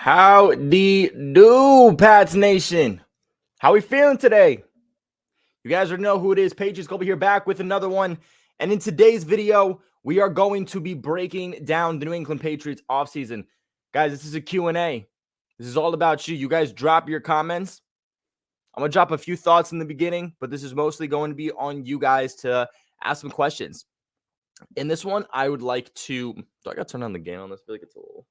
Howdy do, Pats Nation. How we feeling today? You guys already know who it is. Patriots Global here back with another one. And in today's video, we are going to be breaking down the New England Patriots offseason. Guys, this is a Q&A. This is all about you. You guys drop your comments. I'm going to drop a few thoughts in the beginning, but this is mostly going to be on you guys to ask some questions. In this one, I would like to... Do I got to turn on the game on this? I feel like it's a little...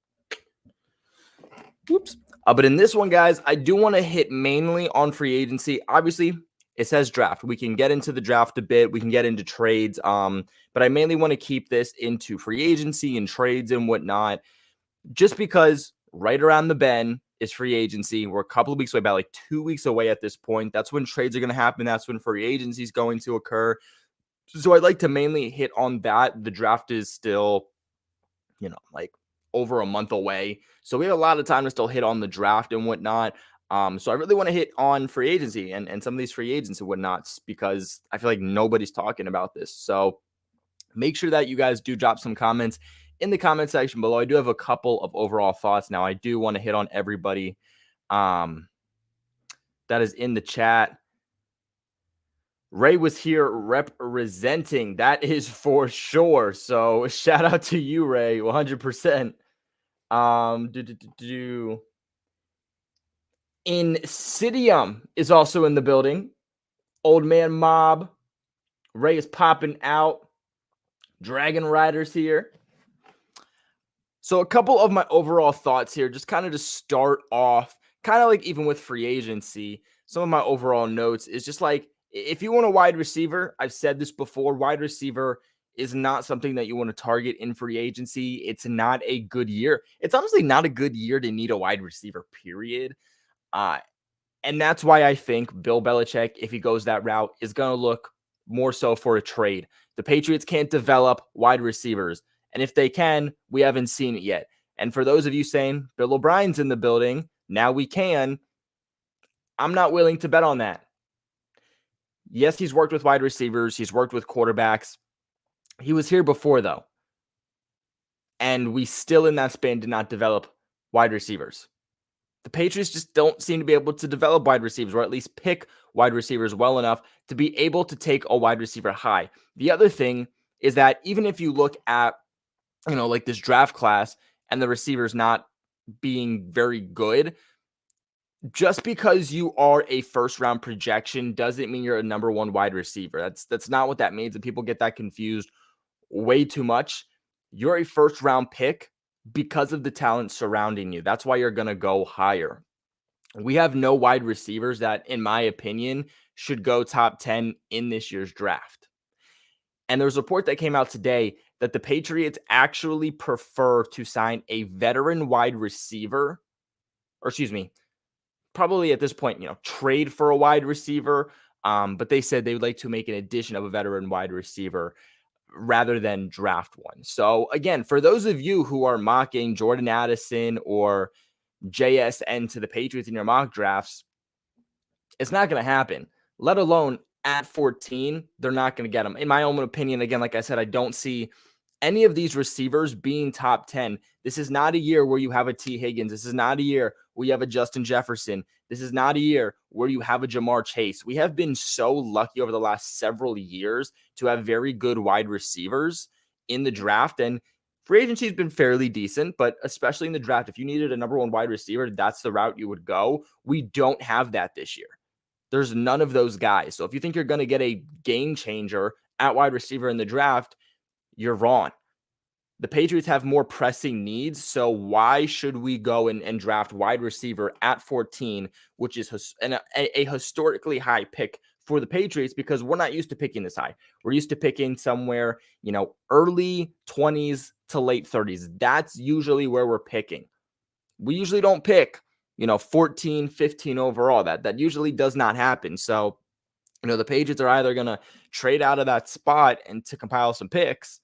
Whoops. But in this one, guys, I do want to hit mainly on free agency. Obviously, it says draft. We can get into the draft a bit. We can get into trades. But I mainly want to keep this into free agency and trades and whatnot, just because right around the bend is free agency. We're a couple of weeks away, about like 2 weeks away at this point. That's when trades are going to happen. That's when free agency is going to occur. So I'd like to mainly hit on that. The draft is still, like over a month away. So we have a lot of time to still hit on the draft and whatnot. So I really want to hit on free agency and some of these free agents and whatnots, because I feel like nobody's talking about this. So make sure that you guys do drop some comments in the comment section below. I do have a couple of overall thoughts. Now, I do want to hit on everybody that is in the chat. Ray was here representing. That is for sure. So shout out to you, Ray, 100%. Insidium is also in the building. Old Man Mob. Ray is popping out. Dragon Riders here. So a couple of my overall thoughts here, just kind of to start off, kind of like even with free agency, some of my overall notes is just like, if you want a wide receiver, I've said this before, wide receiver is not something that you want to target in free agency. It's not a good year. It's honestly not a good year to need a wide receiver, period. And that's why I think Bill Belichick, if he goes that route, is going to look more so for a trade. The Patriots can't develop wide receivers. And if they can, we haven't seen it yet. And for those of you saying Bill O'Brien's in the building, now we can, I'm not willing to bet on that. Yes, he's worked with wide receivers. He's worked with quarterbacks. He was here before, though. And we still in that span did not develop wide receivers. The Patriots just don't seem to be able to develop wide receivers, or at least pick wide receivers well enough to be able to take a wide receiver high. The other thing is that even if you look at, like this draft class and the receivers not being very good, just because you are a first-round projection doesn't mean you're a number one wide receiver. That's not what that means, and people get that confused way too much. You're a first-round pick because of the talent surrounding you. That's why you're going to go higher. We have no wide receivers that, in my opinion, should go top 10 in this year's draft. And there's a report that came out today that the Patriots actually prefer to sign a veteran wide receiver, or excuse me, probably at this point, trade for a wide receiver. But they said they would like to make an addition of a veteran wide receiver rather than draft one. So again, for those of you who are mocking Jordan Addison or JSN to the Patriots in your mock drafts, it's not going to happen, let alone at 14. They're not going to get them. In my own opinion, again, like I said, I don't see any of these receivers being top 10. This is not a year where you have a T. Higgins. This is not a year where you have a Justin Jefferson. This is not a year where you have a Jamar Chase. We have been so lucky over the last several years to have very good wide receivers in the draft. And free agency has been fairly decent, but especially in the draft, if you needed a number one wide receiver, that's the route you would go. We don't have that this year. There's none of those guys. So if you think you're going to get a game changer at wide receiver in the draft, you're wrong. The Patriots have more pressing needs, so why should we go and draft wide receiver at 14, which is a historically high pick for the Patriots, because we're not used to picking this high. We're used to picking somewhere, early 20s to late 30s. That's usually where we're picking. We usually don't pick, 14, 15 overall. That usually does not happen. So, the Patriots are either going to trade out of that spot and to compile some picks,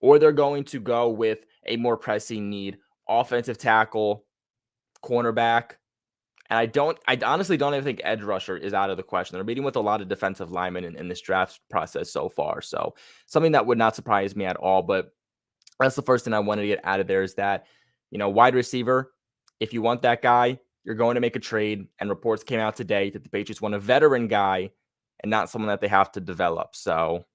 or they're going to go with a more pressing need, offensive tackle, cornerback. And I honestly don't even think edge rusher is out of the question. They're meeting with a lot of defensive linemen in this draft process so far. So something that would not surprise me at all. But that's the first thing I wanted to get out of there is that, wide receiver, If you want that guy, you're going to make a trade. And reports came out today that the Patriots want a veteran guy and not someone that they have to develop. So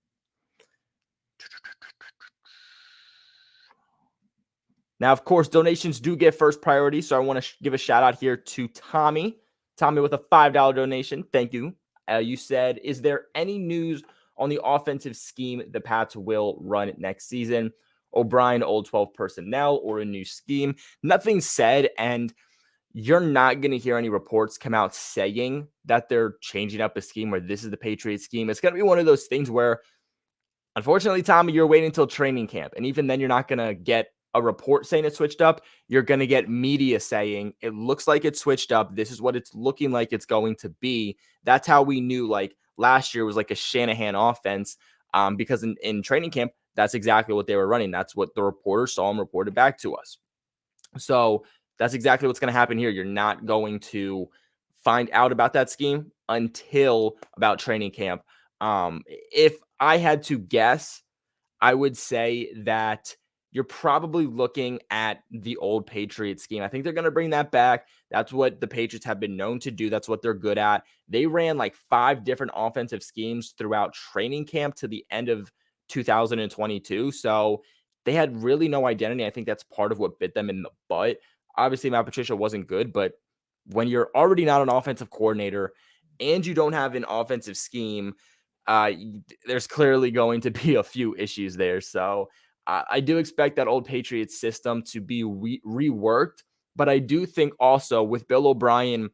now, of course, donations do get first priority. So I want to give a shout out here to Tommy. Tommy with a $5 donation. Thank you. You said, is there any news on the offensive scheme the Pats will run next season? O'Brien, old 12 personnel, or a new scheme? Nothing said. And you're not going to hear any reports come out saying that they're changing up a scheme or this is the Patriots scheme. It's going to be one of those things where, unfortunately, Tommy, you're waiting until training camp. And even then, you're not going to get a report saying it switched up. You're going to get media saying it looks like it's switched up. This is what it's looking like it's going to be. That's how we knew like last year was like a Shanahan offense because in training camp, that's exactly what they were running. That's what the reporters saw and reported back to us. So that's exactly what's going to happen here. You're not going to find out about that scheme until about training camp. If I had to guess, I would say that you're probably looking at the old Patriots scheme. I think they're going to bring that back. That's what the Patriots have been known to do. That's what they're good at. They ran like 5 different offensive schemes throughout training camp to the end of 2022. So they had really no identity. I think that's part of what bit them in the butt. Obviously, Matt Patricia wasn't good, but when you're already not an offensive coordinator and you don't have an offensive scheme, there's clearly going to be a few issues there. So I do expect that old Patriots system to be reworked, but I do think also with Bill O'Brien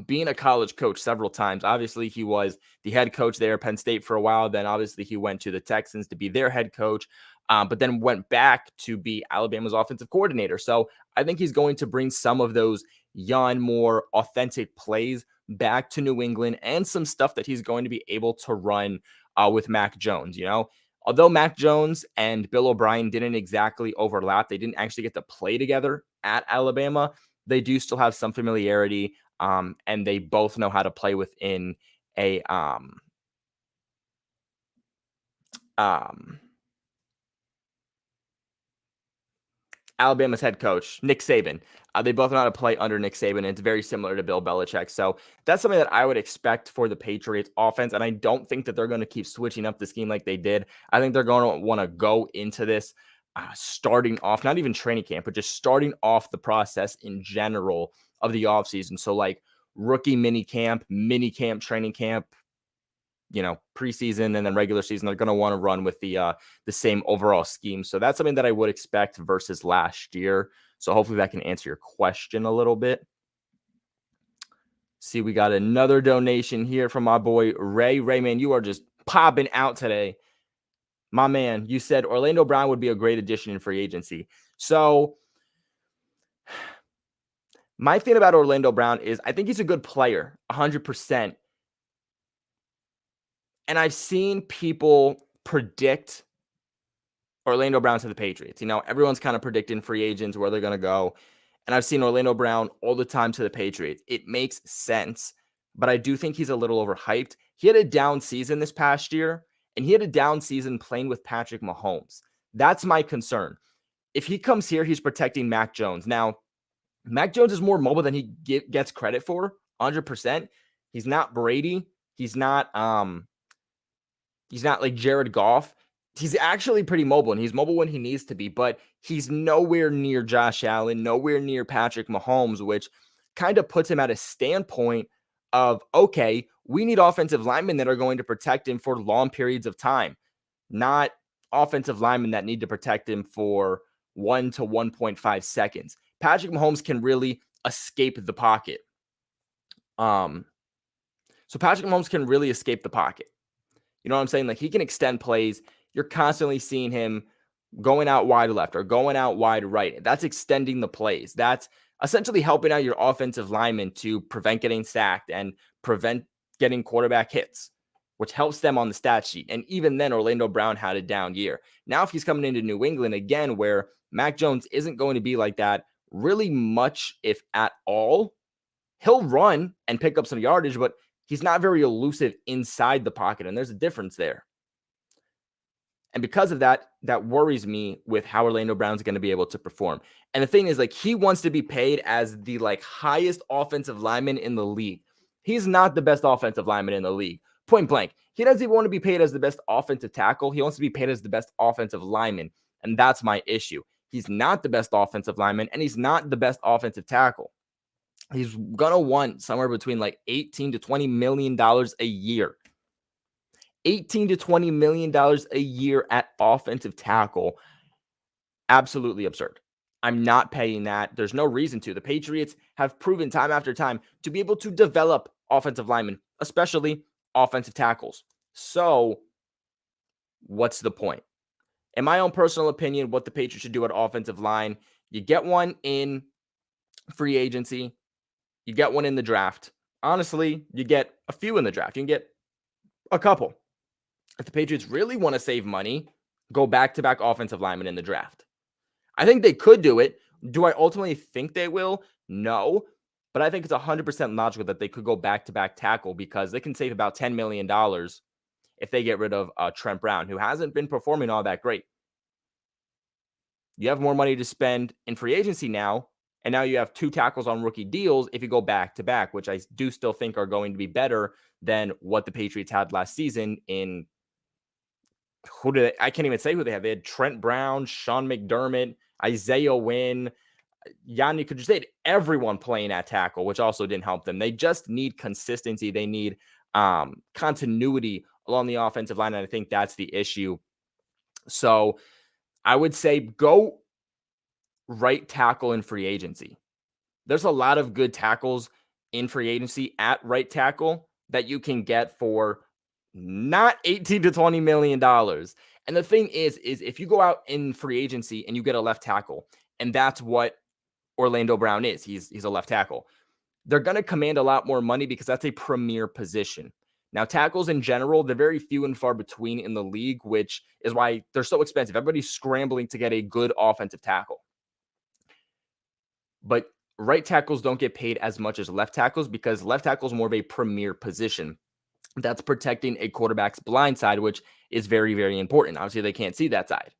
being a college coach several times, obviously he was the head coach there at Penn State for a while. Then obviously he went to the Texans to be their head coach, but then went back to be Alabama's offensive coordinator. So I think he's going to bring some of those young, more authentic plays back to New England and some stuff that he's going to be able to run with Mac Jones. You know, although Mac Jones and Bill O'Brien didn't exactly overlap, they didn't actually get to play together at Alabama. They do still have some familiarity, and they both know how to play within a Alabama's head coach, Nick Saban. They both know how to play under Nick Saban, and it's very similar to Bill Belichick. So that's something that I would expect for the Patriots offense, and I don't think that they're going to keep switching up the scheme like they did. I think they're going to want to go into this starting off, not even training camp, but just starting off the process in general of the offseason. So like rookie mini camp, training camp, you know, preseason and then regular season, they're going to want to run with the same overall scheme. So that's something that I would expect versus last year. So hopefully that can answer your question a little bit. See, we got another donation here from my boy Ray. Ray, man, you are just popping out today. My man, you said Orlando Brown would be a great addition in free agency. So my thing about Orlando Brown is I think he's a good player, 100%. And I've seen people predict Orlando Brown to the Patriots. You know, everyone's kind of predicting free agents, where they're going to go. And I've seen Orlando Brown all the time to the Patriots. It makes sense, but I do think he's a little overhyped. He had a down season this past year, and he had a down season playing with Patrick Mahomes. That's my concern. If he comes here, he's protecting Mac Jones. Now, Mac Jones is more mobile than he gets credit for, 100%. He's not Brady. He's not like Jared Goff. He's actually pretty mobile, and he's mobile when he needs to be, but he's nowhere near Josh Allen, nowhere near Patrick Mahomes, which kind of puts him at a standpoint of, okay, we need offensive linemen that are going to protect him for long periods of time, not offensive linemen that need to protect him for 1 to 1.5 seconds. Patrick Mahomes can really escape the pocket. So Patrick Mahomes can really escape the pocket. You know what I'm saying? Like, he can extend plays. You're constantly seeing him going out wide left or going out wide right. That's extending the plays. That's essentially helping out your offensive linemen to prevent getting sacked and prevent getting quarterback hits, which helps them on the stat sheet. And even then, Orlando Brown had a down year. Now, if he's coming into New England again, where Mac Jones isn't going to be like that really much, if at all, he'll run and pick up some yardage, but he's not very elusive inside the pocket, and there's a difference there. And because of that, that worries me with how Orlando Brown's going to be able to perform. And the thing is, like, he wants to be paid as the like highest offensive lineman in the league. He's not the best offensive lineman in the league. Point blank. He doesn't even want to be paid as the best offensive tackle. He wants to be paid as the best offensive lineman. And that's my issue. He's not the best offensive lineman, and he's not the best offensive tackle. He's going to want somewhere between like $18 to $20 million a year. $18 to $20 million a year at offensive tackle. Absolutely absurd. I'm not paying that. There's no reason to. The Patriots have proven time after time to be able to develop offensive linemen, especially offensive tackles. So what's the point? In my own personal opinion, what the Patriots should do at offensive line, you get one in free agency, you get one in the draft. Honestly, you get a few in the draft. You can get a couple. If the Patriots really want to save money, go back-to-back offensive linemen in the draft. I think they could do it. Do I ultimately think they will? No. But I think it's 100% logical that they could go back-to-back tackle because they can save about $10 million if they get rid of Trent Brown, who hasn't been performing all that great. You have more money to spend in free agency now, and now you have 2 tackles on rookie deals if you go back-to-back, which I do still think are going to be better than what the Patriots had last season in I can't even say who they had. They had Trent Brown, Sean McDermott, Isaiah Wynn, Yannick Kudus. They had everyone playing at tackle, which also didn't help them. They just need consistency. They need continuity along the offensive line, and I think that's the issue. So I would say go right tackle in free agency. There's a lot of good tackles in free agency at right tackle that you can get for not $18 to $20 million. And the thing is if you go out in free agency and you get a left tackle, and that's what Orlando Brown is, he's a left tackle, they're going to command a lot more money because that's a premier position. Now, tackles in general, they're very few and far between in the league, which is why they're so expensive. Everybody's scrambling to get a good offensive tackle. But right tackles don't get paid as much as left tackles because left tackle is more of a premier position. That's protecting a quarterback's blind side, which is very, very important. Obviously, they can't see that side.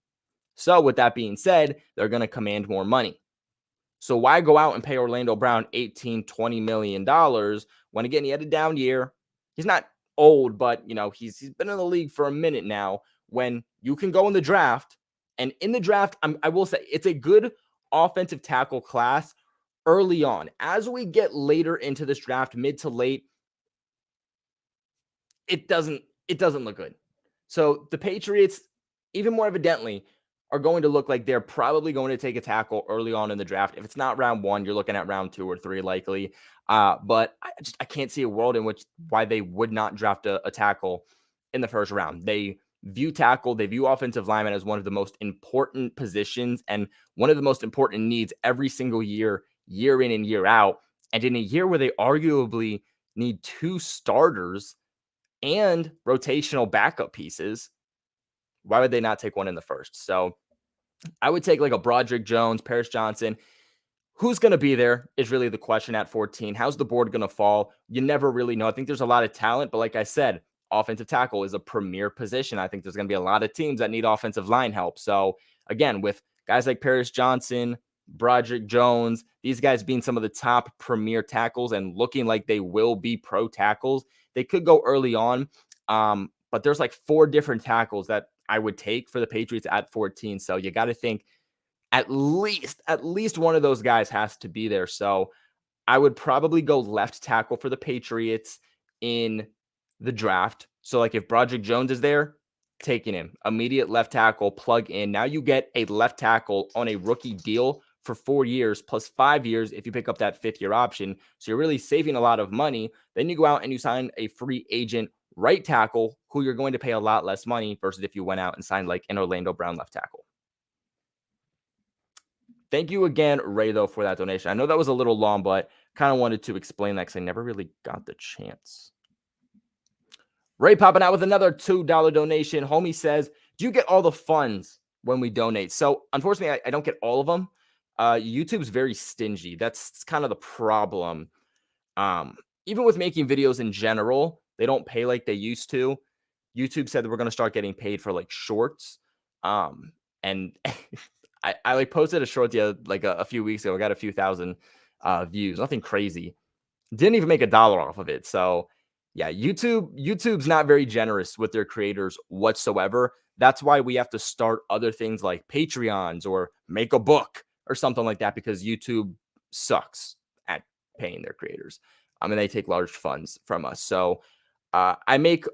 So with that being said, they're going to command more money. So why go out and pay Orlando Brown $18, $20 million when, again, he had a down year? He's not old, but, he's been in the league for a minute now, when you can go in the draft. And in the draft, I will say it's a good offensive tackle class early on. As we get later into this draft, mid to late, it doesn't look good. So the Patriots, even more evidently, are going to look like they're probably going to take a tackle early on in the draft. If it's not round 1, you're looking at round 2 or 3 likely. But I can't see a world in which why they would not draft a tackle in the first round. They view offensive lineman as one of the most important positions and one of the most important needs every single year in and year out. And in a year where they arguably need 2 starters and rotational backup pieces, why would they not take one in the first? So I would take like a Broderick Jones, Paris Johnson. Who's going to be there is really the question at 14. How's the board going to fall? You never really know. I think there's a lot of talent, but like I said, offensive tackle is a premier position. I think there's going to be a lot of teams that need offensive line help. So again, with guys like Paris Johnson, Broderick Jones, these guys being some of the top premier tackles and looking like they will be pro tackles, they could go early on. But there's like 4 different tackles that I would take for the Patriots at 14. So you got to think at least one of those guys has to be there. So I would probably go left tackle for the Patriots in the draft. So like if Broderick Jones is there, taking him. Immediate left tackle, plug in. Now you get a left tackle on a rookie deal for 4 years plus 5 years if you pick up that 5th-year option. So you're really saving a lot of money. Then you go out and you sign a free agent right tackle who you're going to pay a lot less money versus if you went out and signed like an Orlando Brown left tackle. Thank you again, Ray, though, for that donation. I know that was a little long, but kind of wanted to explain that because I never really got the chance. Ray popping out with another $2 donation. Homie says, do you get all the funds when we donate? So unfortunately, I don't get all of them. YouTube's very stingy. That's kind of the problem. Even with making videos in general, they don't pay like they used to. YouTube said that we're going to start getting paid for like shorts. And I like posted a short like a few weeks ago. I got a few thousand views, nothing crazy. Didn't even make $1 off of it. So yeah, YouTube's not very generous with their creators whatsoever. That's why we have to start other things like Patreons or make a book or something like that, because YouTube sucks at paying their creators. I mean, they take large funds from us. So I make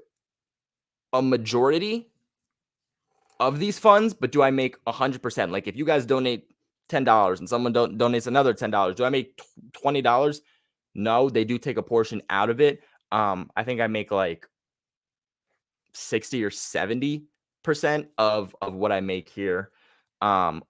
a majority of these funds, but do I make 100%? Like if you guys donate $10 and someone donates another $10, do I make $20? No, they do take a portion out of it. I think I make like 60 or 70% of what I make here on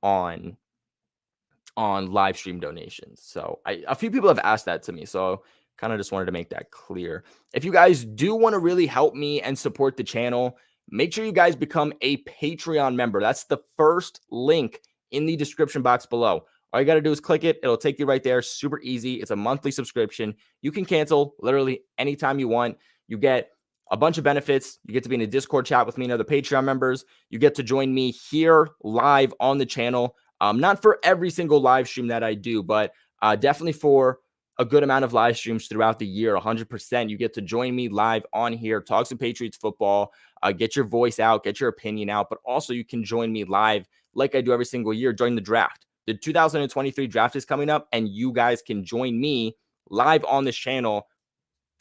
live stream donations. So a few people have asked that to me. So kind of just wanted to make that clear. If you guys do want to really help me and support the channel, make sure you guys become a Patreon member. That's the first link in the description box below. All you got to do is click it. It'll take you right there. Super easy. It's a monthly subscription. You can cancel literally anytime you want. You get a bunch of benefits. You get to be in a Discord chat with me and other Patreon members. You get to join me here live on the channel. Not for every single live stream that I do, but definitely for a good amount of live streams throughout the year, 100%. You get to join me live on here, talk some Patriots football, get your voice out, get your opinion out, but also you can join me live like I do every single year during the draft. The 2023 draft is coming up, and you guys can join me live on this channel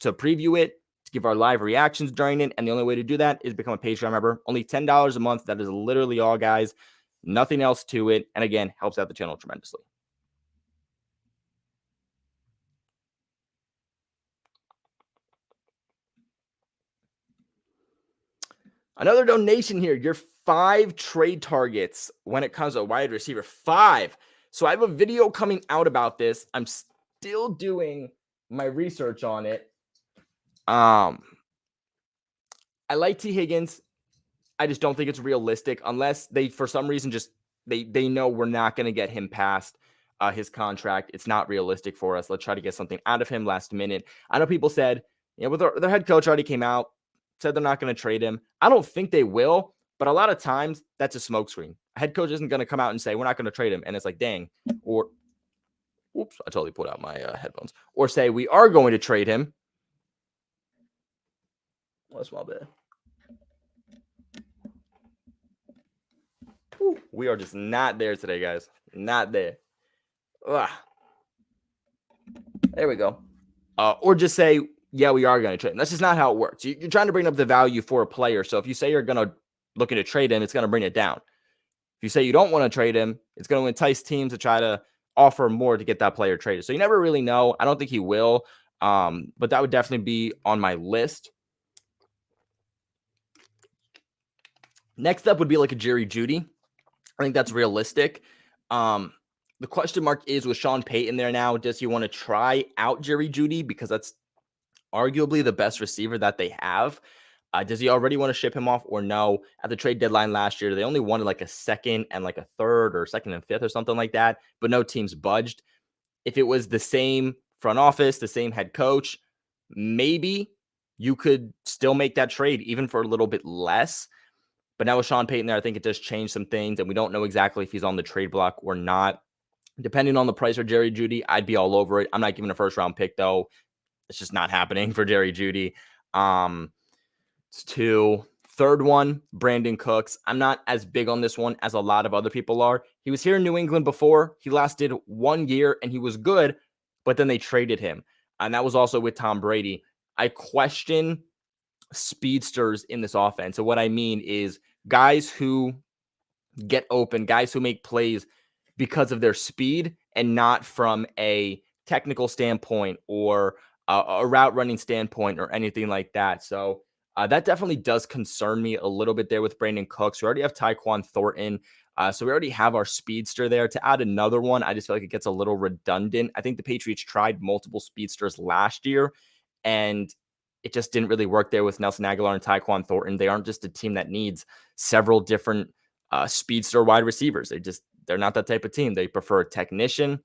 to preview it, to give our live reactions during it. And the only way to do that is become a Patreon member. Only $10 a month. That is literally all, guys. Nothing else to it. And again, helps out the channel tremendously. Another donation here. Your 5 trade targets when it comes to wide receiver. 5. So I have a video coming out about this. I'm still doing my research on it. I like T. Higgins. I just don't think it's realistic unless they, for some reason, just they know we're not going to get him past his contract. It's not realistic for us. Let's try to get something out of him last minute. I know people said, with their head coach already came out, said they're not going to trade him. I don't think they will, but a lot of times that's a smokescreen. A head coach isn't going to come out and say, we're not going to trade him. And it's like, dang. Or, oops, I totally pulled out my headphones. Or say, we are going to trade him. Well, that's a small bit. We are just not there today, guys. Not there. Ugh. There we go. Or just say, yeah, we are going to trade him. That's just not how it works. You're trying to bring up the value for a player. So if you say you're going to looking to trade him, it's going to bring it down. If you say you don't want to trade him, it's going to entice teams to try to offer more to get that player traded. So you never really know. I don't think he will. But that would definitely be on my list. Next up would be like a Jerry Jeudy. I think that's realistic. The question mark is with Sean Payton there now, does he want to try out Jerry Jeudy? Because that's arguably the best receiver that they have. Does he already want to ship him off or no? At the trade deadline last year, they only wanted like a second and like a third or second and fifth or something like that, but no teams budged. If it was the same front office, the same head coach, maybe you could still make that trade even for a little bit less. But now with Sean Payton there, I think it does change some things, and we don't know exactly if he's on the trade block or not. Depending on the price of Jerry Jeudy, I'd be all over it. I'm not giving a first-round pick, though. It's just not happening for Jerry Jeudy. It's 2. Third one, Brandon Cooks. I'm not as big on this one as a lot of other people are. He was here in New England before. He lasted 1 year, and he was good, but then they traded him. And that was also with Tom Brady. I question speedsters in this offense. So what I mean is guys who get open, guys who make plays because of their speed and not from a technical standpoint or a route running standpoint or anything like that. So that definitely does concern me a little bit there with Brandon Cooks. We already have Tyquan Thornton. So we already have our speedster there. To add another one, I just feel like it gets a little redundant. I think the Patriots tried multiple speedsters last year, and it just didn't really work there with Nelson Aguilar and Tyquan Thornton. They aren't just a team that needs several different speedster wide receivers. They're not that type of team. They prefer a technician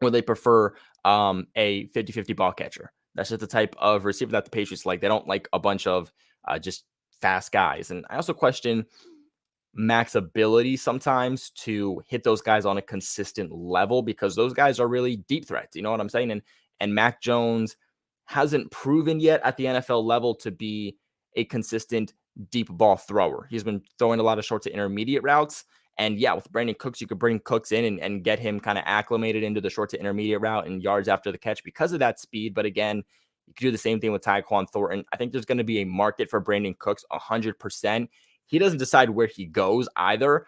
or they prefer a 50-50 ball catcher. That's just the type of receiver that the Patriots like. They don't like a bunch of just fast guys. And I also question Mac's ability sometimes to hit those guys on a consistent level, because those guys are really deep threats. You know what I'm saying? And Mac Jones hasn't proven yet at the NFL level to be a consistent deep ball thrower. He's been throwing a lot of short to intermediate routes. And yeah, with Brandon Cooks, you could bring Cooks in and get him kind of acclimated into the short to intermediate route and yards after the catch because of that speed. But again, you could do the same thing with Tyquan Thornton. I think there's going to be a market for Brandon Cooks 100%. He doesn't decide where he goes either.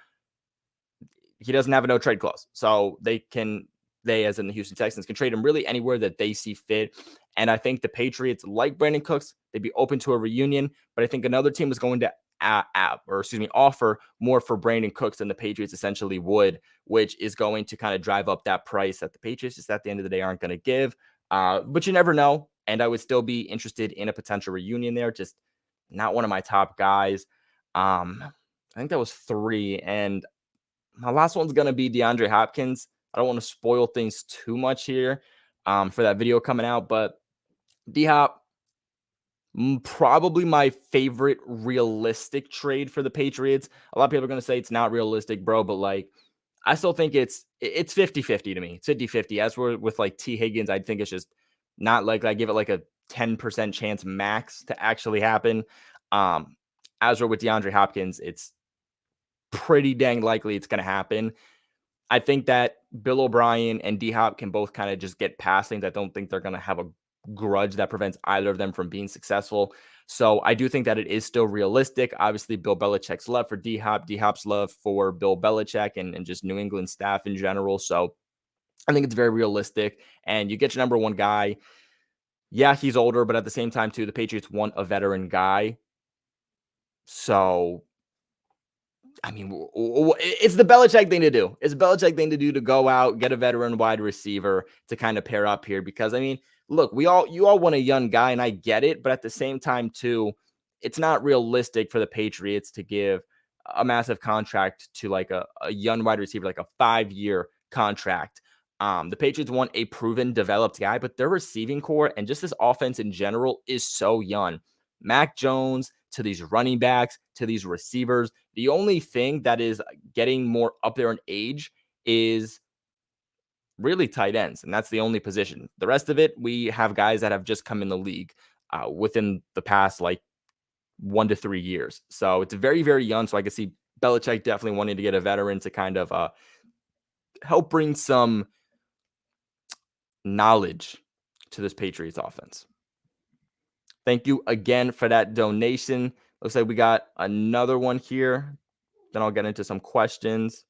He doesn't have a no trade clause. So they, as in the Houston Texans, can trade him really anywhere that they see fit. And I think the Patriots, like Brandon Cooks, they'd be open to a reunion. But I think another team is going to offer more for Brandon Cooks than the Patriots essentially would, which is going to kind of drive up that price that the Patriots just at the end of the day aren't going to give. But you never know. And I would still be interested in a potential reunion there. Just not one of my top guys. I think that was 3. And my last one's going to be DeAndre Hopkins. I don't want to spoil things too much here for that video coming out, but D-Hop, probably my favorite realistic trade for the Patriots. A lot of people are going to say it's not realistic, bro, but like, I still think it's 50-50 to me. It's 50-50. As we're with like T. Higgins, I think it's just not likely. I give it like a 10% chance max to actually happen. As we're with DeAndre Hopkins, it's pretty dang likely it's going to happen. I think that Bill O'Brien and D-Hop can both kind of just get past things. I don't think they're going to have a grudge that prevents either of them from being successful. So I do think that it is still realistic. Obviously, Bill Belichick's love for D-Hop, D-Hop's love for Bill Belichick and just New England staff in general. So I think it's very realistic. And you get your number one guy. Yeah, he's older, but at the same time, too, the Patriots want a veteran guy. So I mean, it's the Belichick thing to do. It's a Belichick thing to do to go out, get a veteran wide receiver to kind of pair up here. Because I mean, look, you all want a young guy, and I get it, but at the same time, too, it's not realistic for the Patriots to give a massive contract to like a young wide receiver, like a 5-year contract. The Patriots want a proven, developed guy, but their receiving core and just this offense in general is so young. Mac Jones to these running backs to these receivers. The only thing that is getting more up there in age is really tight ends, and that's the only position. The rest of it, we have guys that have just come in the league within the past like 1 to 3 years. So it's very, very young. So I can see Belichick definitely wanting to get a veteran to kind of help bring some knowledge to this Patriots offense. Thank you again for that donation. Looks like we got another one here. Then I'll get into some questions.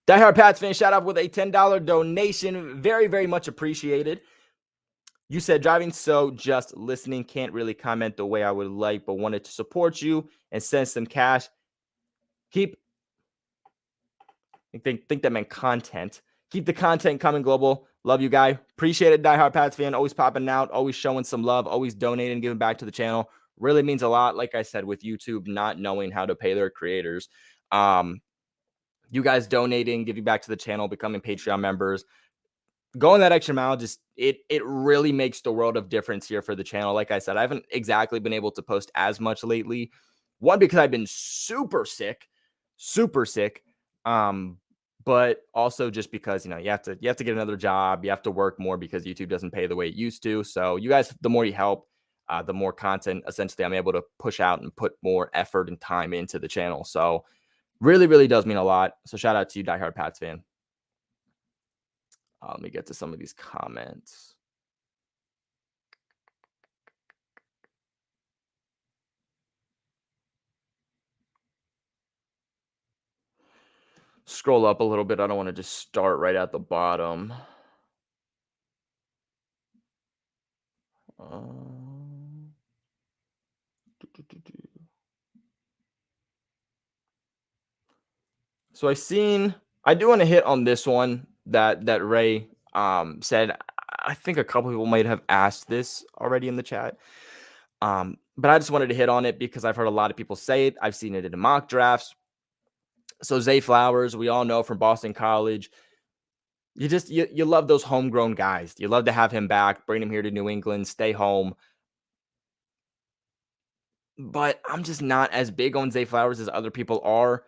Diehard Pats fan, shout out with a $10 donation. Very, very much appreciated. You said driving, so just listening. Can't really comment the way I would like, but wanted to support you and send some cash. I think that meant content. Keep the content coming, Global. Love you, guy. Appreciate it, diehard Pats fan. Always popping out, always showing some love, always donating, giving back to the channel. Really means a lot. Like I said, with YouTube not knowing how to pay their creators, you guys donating, giving back to the channel, becoming Patreon members, going that extra mile, just it really makes the world of difference here for the channel. Like I said, I haven't exactly been able to post as much lately. One, because I've been super sick. But also just because, you have to get another job. You have to work more because YouTube doesn't pay the way it used to. So you guys, the more you help, the more content essentially I'm able to push out and put more effort and time into the channel. So really, really does mean a lot. So shout out to you, diehard Pats fan. Let me get to some of these comments. Scroll up a little bit. I don't want to just start right at the bottom. So I do want to hit on this one that Ray said. I think a couple people might have asked this already in the chat. But I just wanted to hit on it because I've heard a lot of people say it. I've seen it in the mock drafts. So Zay Flowers, we all know from Boston College, you love those homegrown guys. You love to have him back, bring him here to New England, stay home. but I'm just not as big on Zay Flowers as other people are.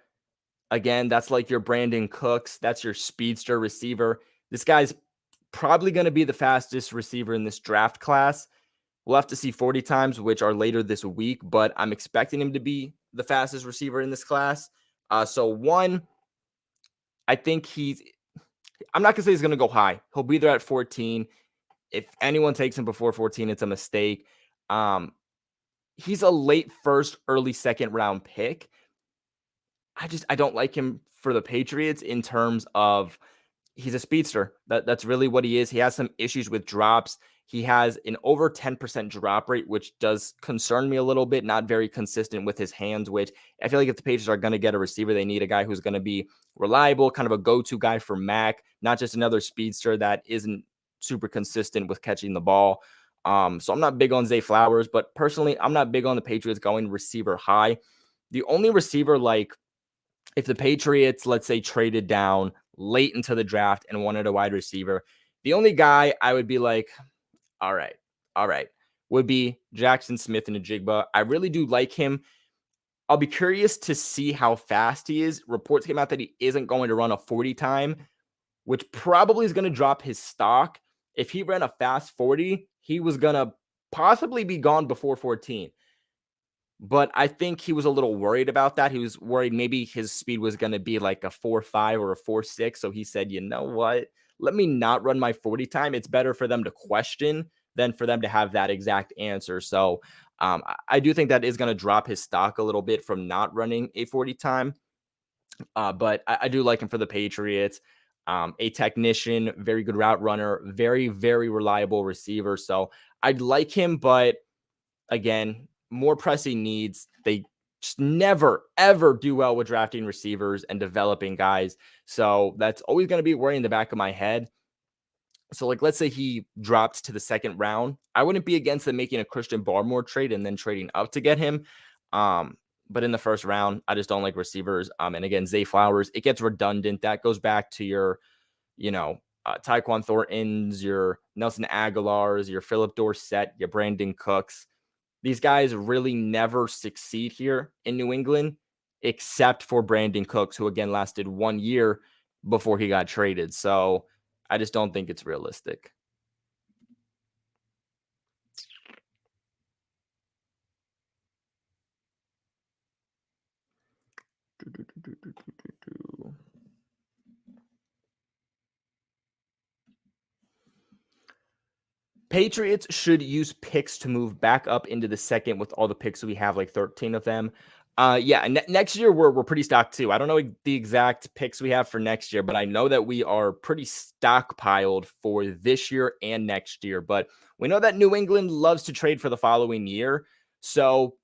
Again, that's like your Brandon Cooks. That's your speedster receiver. This guy's probably going to be the fastest receiver in this draft class. We'll have to see 40 times, which are later this week, but I'm expecting him to be the fastest receiver in this class. I think I'm not going to say he's going to go high. He'll be there at 14. If anyone takes him before 14, it's a mistake. He's a late first, early second round pick. I don't like him for the Patriots in terms of he's a speedster. That's really what he is. He has some issues with drops. He has an over 10% drop rate, which does concern me a little bit. Not very consistent with his hands, which I feel like if the Patriots are going to get a receiver, they need a guy who's going to be reliable, kind of a go-to guy for Mac, not just another speedster that isn't super consistent with catching the ball. So I'm not big on Zay Flowers, but personally, I'm not big on the Patriots going receiver high. The only receiver, like, if the Patriots, let's say, traded down late into the draft and wanted a wide receiver, the only guy I would be like, all right, would be Jackson Smith-Njigba. I really do like him. I'll be curious to see how fast he is. Reports came out that he isn't going to run a 40 time, which probably is going to drop his stock. If he ran a fast 40, he was going to possibly be gone before 14. But I think he was a little worried about that. He was worried maybe his speed was going to be like a 4.5 or a 4.6. So he said, you know what? Let me not run my 40 time. It's better for them to question than for them to have that exact answer. So I do think that is going to drop his stock a little bit from not running a 40 time. But I do like him for the Patriots. A technician, very good route runner, very, very reliable receiver. So I'd like him, but again, more pressing needs. They just never, ever do well with drafting receivers and developing guys. So that's always going to be a worry in the back of my head. So, like, let's say he dropped to the second round. I wouldn't be against them making a Christian Barmore trade and then trading up to get him. But in the first round, I just don't like receivers. And again, Zay Flowers, it gets redundant. That goes back to your, Tyquan Thorntons, your Nelson Aguilars, your Philip Dorsett, your Brandon Cooks. These guys really never succeed here in New England, except for Brandon Cooks, who again lasted 1 year before he got traded. So I just don't think it's realistic. Patriots should use picks to move back up into the second with all the picks we have, like 13 of them. Next year we're pretty stocked too. I don't know the exact picks we have for next year, but I know that we are pretty stockpiled for this year and next year. But we know that New England loves to trade for the following year. So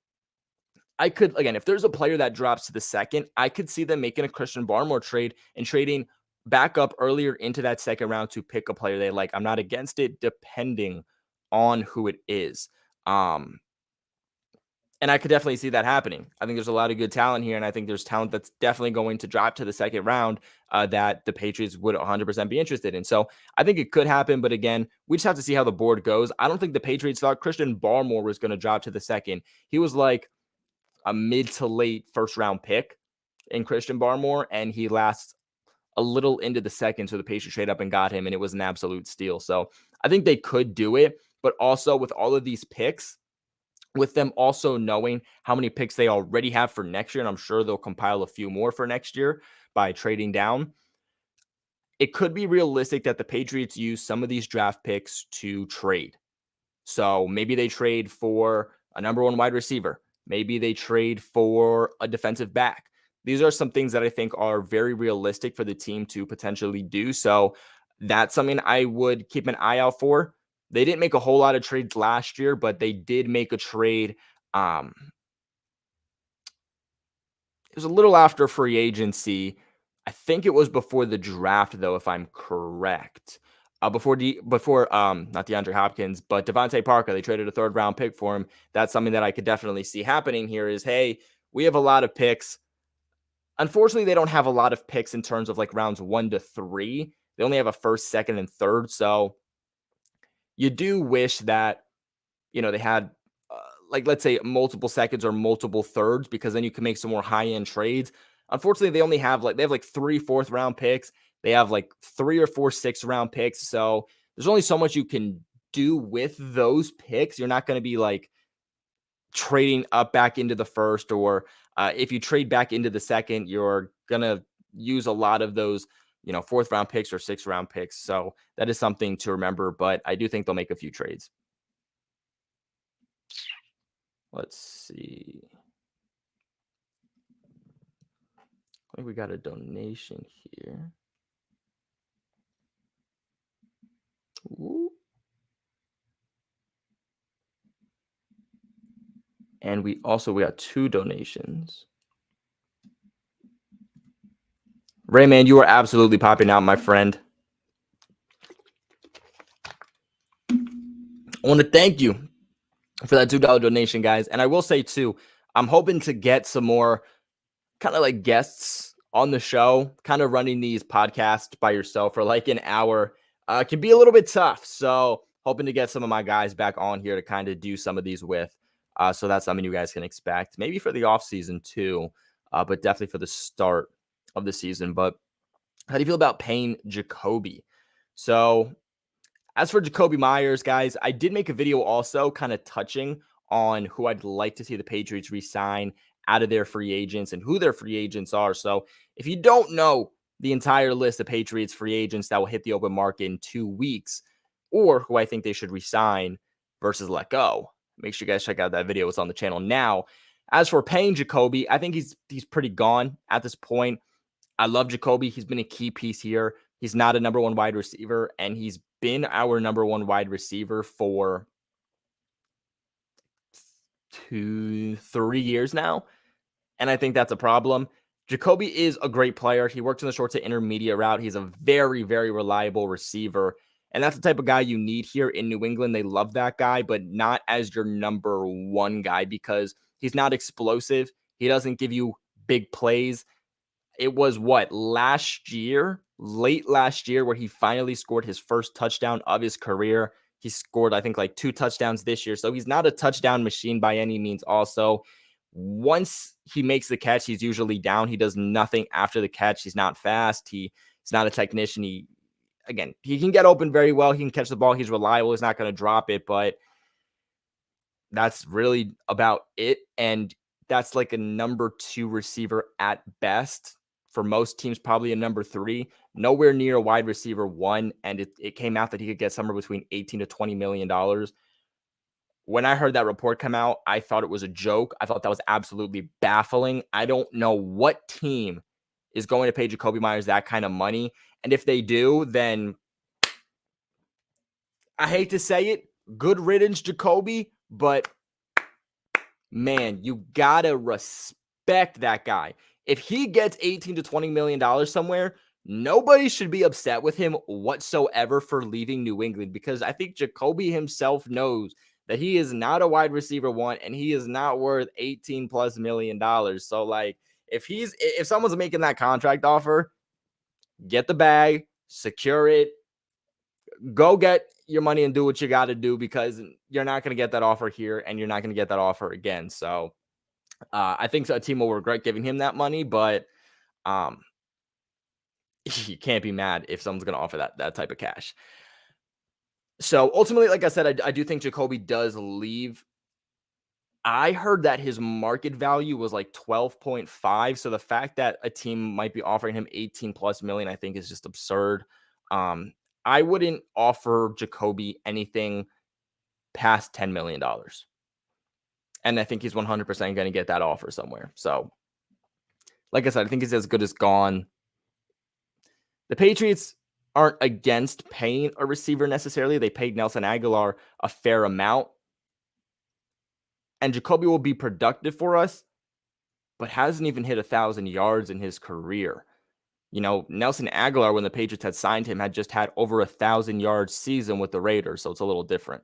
I could, again, if there's a player that drops to the second, I could see them making a Christian Barmore trade and trading back up earlier into that second round to pick a player they like. I'm not against it, depending on who it is. And I could definitely see that happening. I think there's a lot of good talent here, and I think there's talent that's definitely going to drop to the second round that the Patriots would 100% be interested in. So I think it could happen, but again, we just have to see how the board goes. I don't think the Patriots thought Christian Barmore was going to drop to the second. He was like a mid to late first round pick in Christian Barmore, and he lasts a little into the second. So the Patriots trade up and got him, and it was an absolute steal. So I think they could do it, but also with all of these picks, with them also knowing how many picks they already have for next year, and I'm sure they'll compile a few more for next year by trading down, it could be realistic that the Patriots use some of these draft picks to trade. So maybe they trade for a number one wide receiver. Maybe they trade for a defensive back. These are some things that I think are very realistic for the team to potentially do. So that's something I would keep an eye out for. They didn't make a whole lot of trades last year, but they did make a trade. It was a little after free agency. I think it was before the draft, though, if I'm correct. Before not DeAndre Hopkins, but Devontae Parker, they traded a third round pick for him. That's something that I could definitely see happening here is, hey, we have a lot of picks. Unfortunately, they don't have a lot of picks in terms of like rounds 1 to 3. They only have a first, second, and third. So you do wish that, they had like, let's say multiple seconds or multiple thirds, because then you can make some more high-end trades. Unfortunately, they only have they have like 3 4th-round picks. They have like 3 or 4 6th-round picks. So there's only so much you can do with those picks. You're not going to be like trading up back into the first, or if you trade back into the second, you're going to use a lot of those, 4th-round picks or 6th-round picks. So that is something to remember, but I do think they'll make a few trades. Let's see. I think we got a donation here. Ooh. And we got 2 donations. Rayman, you are absolutely popping out, my friend. I want to thank you for that $2 donation, guys. And I will say, too, I'm hoping to get some more kind of like guests on the show. Kind of running these podcasts by yourself for like an hour can be a little bit tough. So hoping to get some of my guys back on here to kind of do some of these with. So that's something you guys can expect. Maybe for the offseason, too, but definitely for the start of the season. But how do you feel about paying Jakobi? So as for Jakobi Meyers, guys, I did make a video also kind of touching on who I'd like to see the Patriots re-sign out of their free agents and who their free agents are. So if you don't know the entire list of Patriots free agents that will hit the open market in 2 weeks, or who I think they should re-sign versus let go, make sure you guys check out that video. It's on the channel now. As for paying Jakobi, I think he's pretty gone at this point. I love Jakobi. He's been a key piece here. He's not a number 1 wide receiver, and he's been our number 1 wide receiver for 2-3 years now. And I think that's a problem. Jakobi is a great player. He works in the short to intermediate route. He's a very, very reliable receiver. And that's the type of guy you need here in New England. They love that guy, but not as your number 1 guy because he's not explosive. He doesn't give you big plays. It was late last year, where he finally scored his first touchdown of his career. He scored, I think, like 2 touchdowns this year. So he's not a touchdown machine by any means. Also, once he makes the catch, he's usually down. He does nothing after the catch. He's not fast. He's not a technician. He can get open very well. He can catch the ball. He's reliable. He's not going to drop it, but that's really about it. And that's like a number 2 receiver at best. For most teams, probably a number 3, nowhere near a wide receiver 1. And it came out that he could get somewhere between $18 to $20 million. When I heard that report come out, I thought it was a joke. I thought that was absolutely baffling. I don't know what team is going to pay Jakobi Meyers that kind of money. And if they do, then I hate to say it, good riddance, Jakobi, but man, you gotta respect that guy. If he gets $18 to $20 million somewhere, nobody should be upset with him whatsoever for leaving New England, because I think Jakobi himself knows that he is not a wide receiver 1 and he is not worth $18+ million. So like if someone's making that contract offer, get the bag, secure it, go get your money and do what you got to do, because you're not going to get that offer here and you're not going to get that offer again. So I think a team will regret giving him that money, but you can't be mad if someone's going to offer that type of cash. So ultimately, like I said, I do think Jakobi does leave. I heard that his market value was like 12.5. So the fact that a team might be offering him 18+ million, I think is just absurd. I wouldn't offer Jakobi anything past $10 million. And I think he's 100% going to get that offer somewhere. So, like I said, I think he's as good as gone. The Patriots aren't against paying a receiver necessarily. They paid Nelson Aguilar a fair amount. And Jakobi will be productive for us, but hasn't even hit 1,000 yards in his career. Nelson Aguilar, when the Patriots had signed him, had just had over 1,000 yards season with the Raiders. So it's a little different.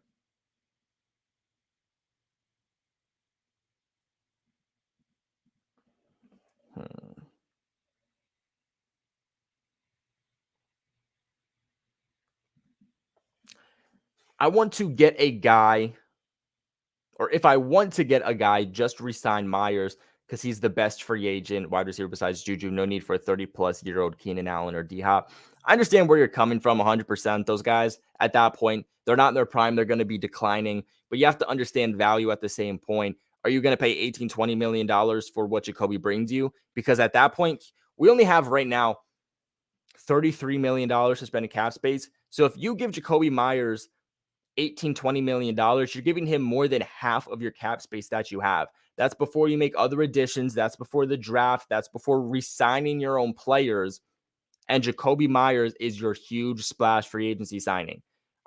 I want to get a guy or if I want to get a guy, just re-sign Myers because he's the best free agent wide receiver besides Juju. No need for a 30-plus-year-old Keenan Allen or D-Hop. I understand where you're coming from 100%. Those guys at that point, they're not in their prime. They're going to be declining, but you have to understand value at the same point. Are you going to pay $18, $20 million for what Jakobi brings you? Because at that point, we only have right now $33 million to spend in cap space. So if you give Jakobi Meyers $18, $20 million, you're giving him more than half of your cap space that you have. That's before you make other additions. That's before the draft. That's before re-signing your own players. And Jakobi Meyers is your huge splash free agency signing.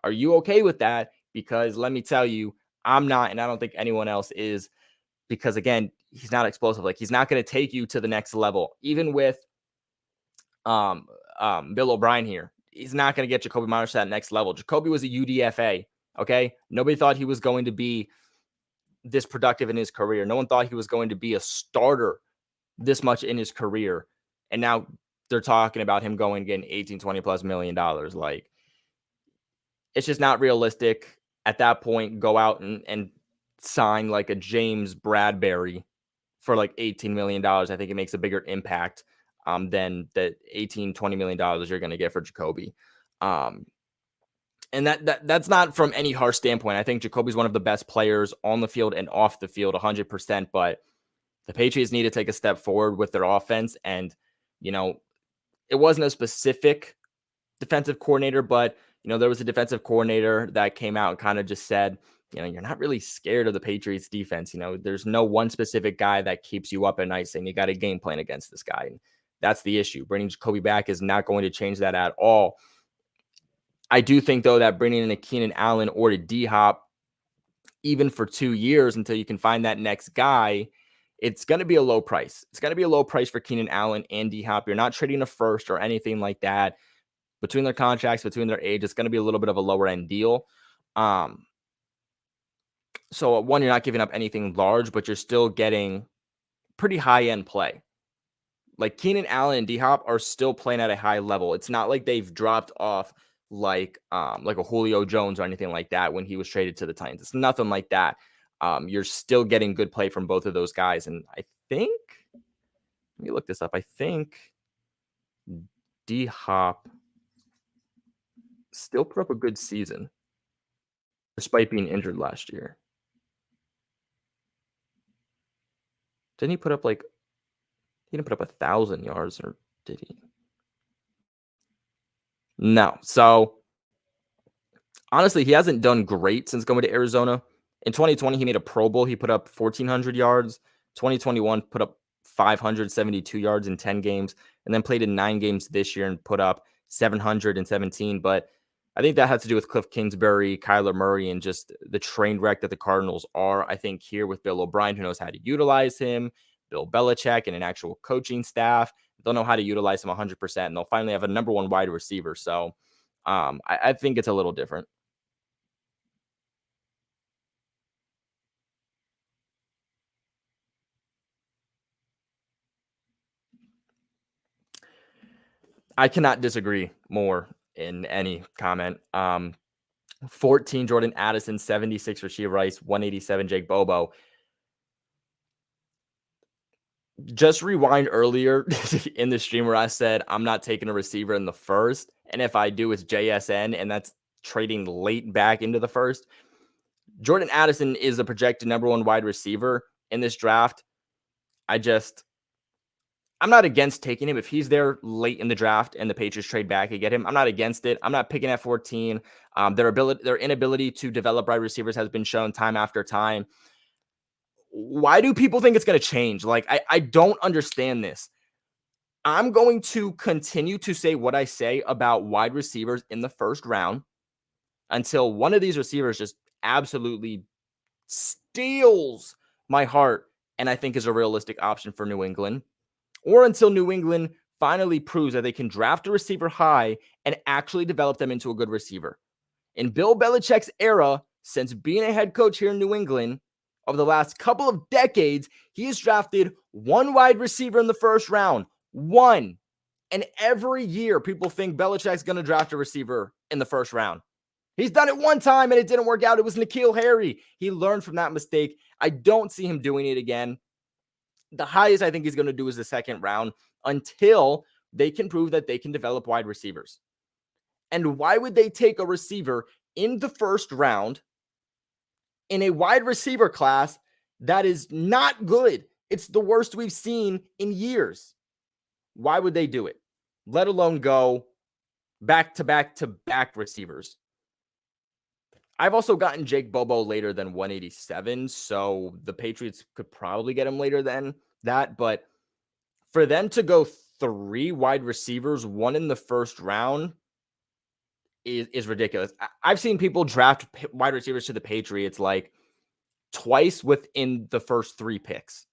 Are you okay with that? Because let me tell you, I'm not, and I don't think anyone else is, because again, he's not explosive. Like, he's not going to take you to the next level. Even with Bill O'Brien here, he's not going to get Jakobi Meyers to that next level. Jakobi was a UDFA. Okay. Nobody thought he was going to be this productive in his career. No one thought he was going to be a starter this much in his career. And now they're talking about him going getting 18, 20 plus $1 million. Like, it's just not realistic. At that point, go out and sign like a James Bradbury for like $18 million. I think it makes a bigger impact than the $18, $20 million you're going to get for Jakobi. And that's not from any harsh standpoint. I think Jakobi's one of the best players on the field and off the field 100%, but the Patriots need to take a step forward with their offense. And, it wasn't a specific defensive coordinator, but, there was a defensive coordinator that came out and kind of just said, you're not really scared of the Patriots defense. There's no one specific guy that keeps you up at night saying you got a game plan against this guy. And that's the issue. Bringing Jakobi back is not going to change that at all. I do think, though, that bringing in a Keenan Allen or a D-Hop, even for 2 years until you can find that next guy, it's going to be a low price. It's going to be a low price for Keenan Allen and D-Hop. You're not trading a first or anything like that. Between their contracts, between their age, it's going to be a little bit of a lower end deal. So one, you're not giving up anything large, but you're still getting pretty high end play. Like, Keenan Allen and D-Hop are still playing at a high level. It's not like they've dropped off like a Julio Jones or anything like that when he was traded to the Titans. It's nothing like that. You're still getting good play from both of those guys. And I think, let me look this up. I think D-Hop still put up a good season despite being injured last year. Didn't he put up he didn't put up 1,000 yards, or did he? No. So honestly, he hasn't done great since going to Arizona. In 2020, he made a Pro Bowl. He put up 1,400 yards. 2021 put up 572 yards in 10 games, and then played in 9 games this year and put up 717. But I think that has to do with Cliff Kingsbury, Kyler Murray, and just the train wreck that the Cardinals are. I think here with Bill O'Brien, who knows how to utilize him, Bill Belichick, and an actual coaching staff, they'll know how to utilize him 100%, and they'll finally have a number one wide receiver. So I think it's a little different. I cannot disagree more in any comment. 14, Jordan Addison, 76, Rashee Rice, 187, Jake Bobo. Just rewind earlier in the stream where I said I'm not taking a receiver in the first, and if I do, it's JSN, and that's trading late back into the first. Jordan Addison is a projected number one wide receiver in this draft. I'm not against taking him. If he's there late in the draft and the Patriots trade back and get him, I'm not against it. I'm not picking at 14. Their inability to develop wide receivers has been shown time after time. Why do people think it's going to change? Like, I don't understand this. I'm going to continue to say what I say about wide receivers in the first round until one of these receivers just absolutely steals my heart and I think is a realistic option for New England, or until New England finally proves that they can draft a receiver high and actually develop them into a good receiver. In Bill Belichick's era, since being a head coach here in New England, over the last couple of decades, he has drafted one wide receiver in the first round. One. And every year, people think Belichick's going to draft a receiver in the first round. He's done it one time and it didn't work out. It was N'Keal Harry. He learned from that mistake. I don't see him doing it again. The highest I think he's going to do is the second round until they can prove that they can develop wide receivers. And why would they take a receiver in the first round in a wide receiver class that is not good? It's the worst we've seen in years. Why would they do it? Let alone go back to back to back receivers. I've also gotten Jake Bobo later than 187, so the Patriots could probably get him later than that. But for them to go 3 wide receivers, 1 in the first round, is ridiculous. I've seen people draft wide receivers to the Patriots like twice within the first 3 picks.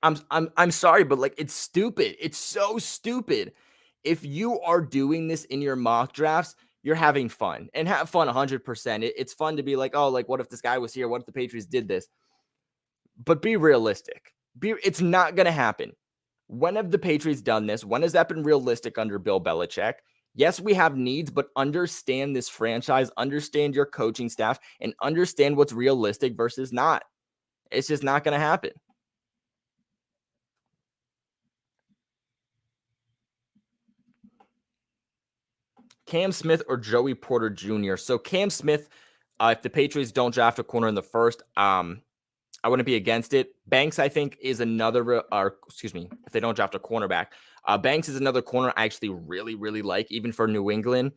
I'm sorry, but like it's stupid. It's so stupid. If you are doing this in your mock drafts, you're having fun and have fun 100%. It's fun to be like, oh, like what if this guy was here? What if the Patriots did this? But be realistic. It's not going to happen. When have the Patriots done this? When has that been realistic under Bill Belichick? Yes, we have needs, but understand this franchise, understand your coaching staff, and understand what's realistic versus not. It's just not going to happen. Cam Smith or Joey Porter Jr. So Cam Smith, if the Patriots don't draft a corner in the first, I wouldn't be against it. Banks, I think, is another, if they don't draft a cornerback. Banks is another corner I actually really, really like, even for New England.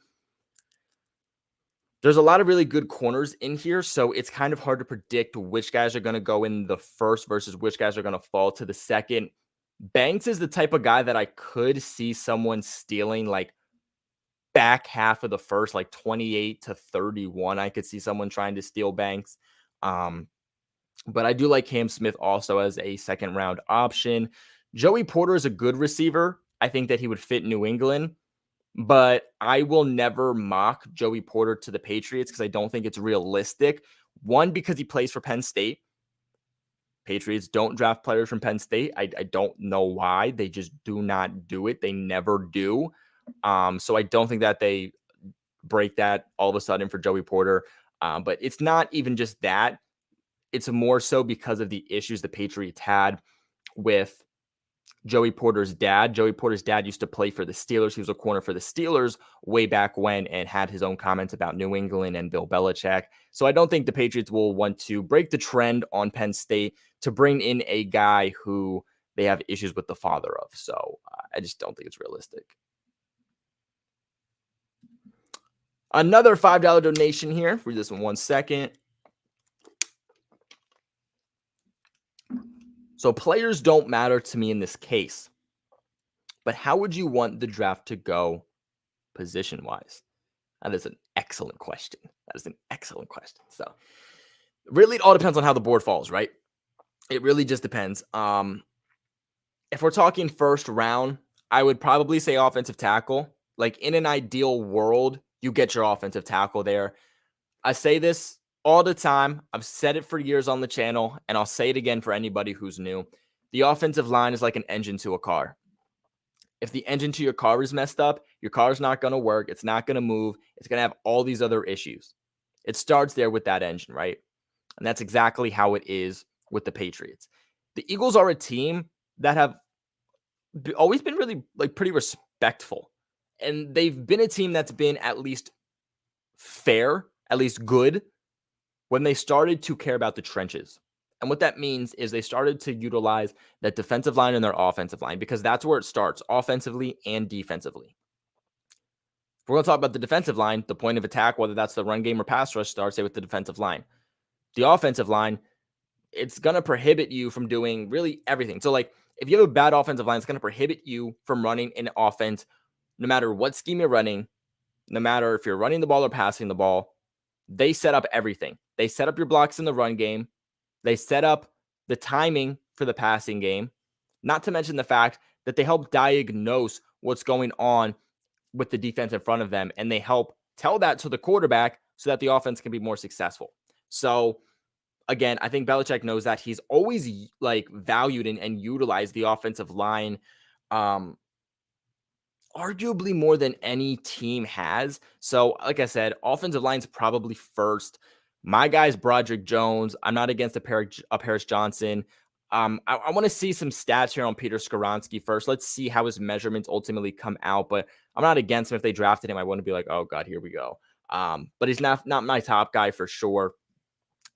There's a lot of really good corners in here, so it's kind of hard to predict which guys are going to go in the first versus which guys are going to fall to the second. Banks is the type of guy that I could see someone stealing like back half of the first, like 28 to 31. I could see someone trying to steal Banks. But I do like Cam Smith also as a second round option. Joey Porter is a good receiver. I think that he would fit New England, but I will never mock Joey Porter to the Patriots because I don't think it's realistic. One, because he plays for Penn State. Patriots don't draft players from Penn State. I don't know why. They just do not do it. They never do. So I don't think that they break that all of a sudden for Joey Porter. But it's not even just that. It's more so because of the issues the Patriots had with Joey Porter's dad. Joey Porter's dad used to play for the Steelers. He was a corner for the Steelers way back when and had his own comments about New England and Bill Belichick. So I don't think the Patriots will want to break the trend on Penn State to bring in a guy who they have issues with the father of. So I just don't think it's realistic. Another $5 donation here. Read this in 1 second. So players don't matter to me in this case. But how would you want the draft to go position-wise? That is an excellent question. So really, it all depends on how the board falls, right? It really just depends. If we're talking first round, I would probably say offensive tackle. Like in an ideal world, you get your offensive tackle there. I say this all the time. I've said it for years on the channel, and I'll say it again for anybody who's new. The offensive line is like an engine to a car. If the engine to your car is messed up, your car's not going to work. It's not going to move. It's going to have all these other issues. It starts there with that engine, right? And that's exactly how it is with the Patriots. The Eagles are a team that have always been really like pretty respectful. And they've been a team that's been at least fair, at least good, when they started to care about the trenches. And what that means is they started to utilize that defensive line and their offensive line because that's where it starts, offensively and defensively. If we're going to talk about the defensive line, the point of attack, whether that's the run game or pass rush, starts with the defensive line. The offensive line, it's going to prohibit you from doing really everything. So, like, if you have a bad offensive line, it's going to prohibit you from running an offense no matter what scheme you're running, no matter if you're running the ball or passing the ball. They set up everything. They set up your blocks in the run game. They set up the timing for the passing game, not to mention the fact that they help diagnose what's going on with the defense in front of them, and they help tell that to the quarterback so that the offense can be more successful. So, again, I think Belichick knows that. He's always like valued and utilized the offensive line arguably more than any team has. So, like I said, offensive line's probably first. My guy's Broderick Jones. I'm not against a Paris Johnson. I want to see some stats here on Peter Skoronski first. Let's see how his measurements ultimately come out. But I'm not against him. If they drafted him, I wouldn't be like, oh God, here we go. But he's not my top guy for sure.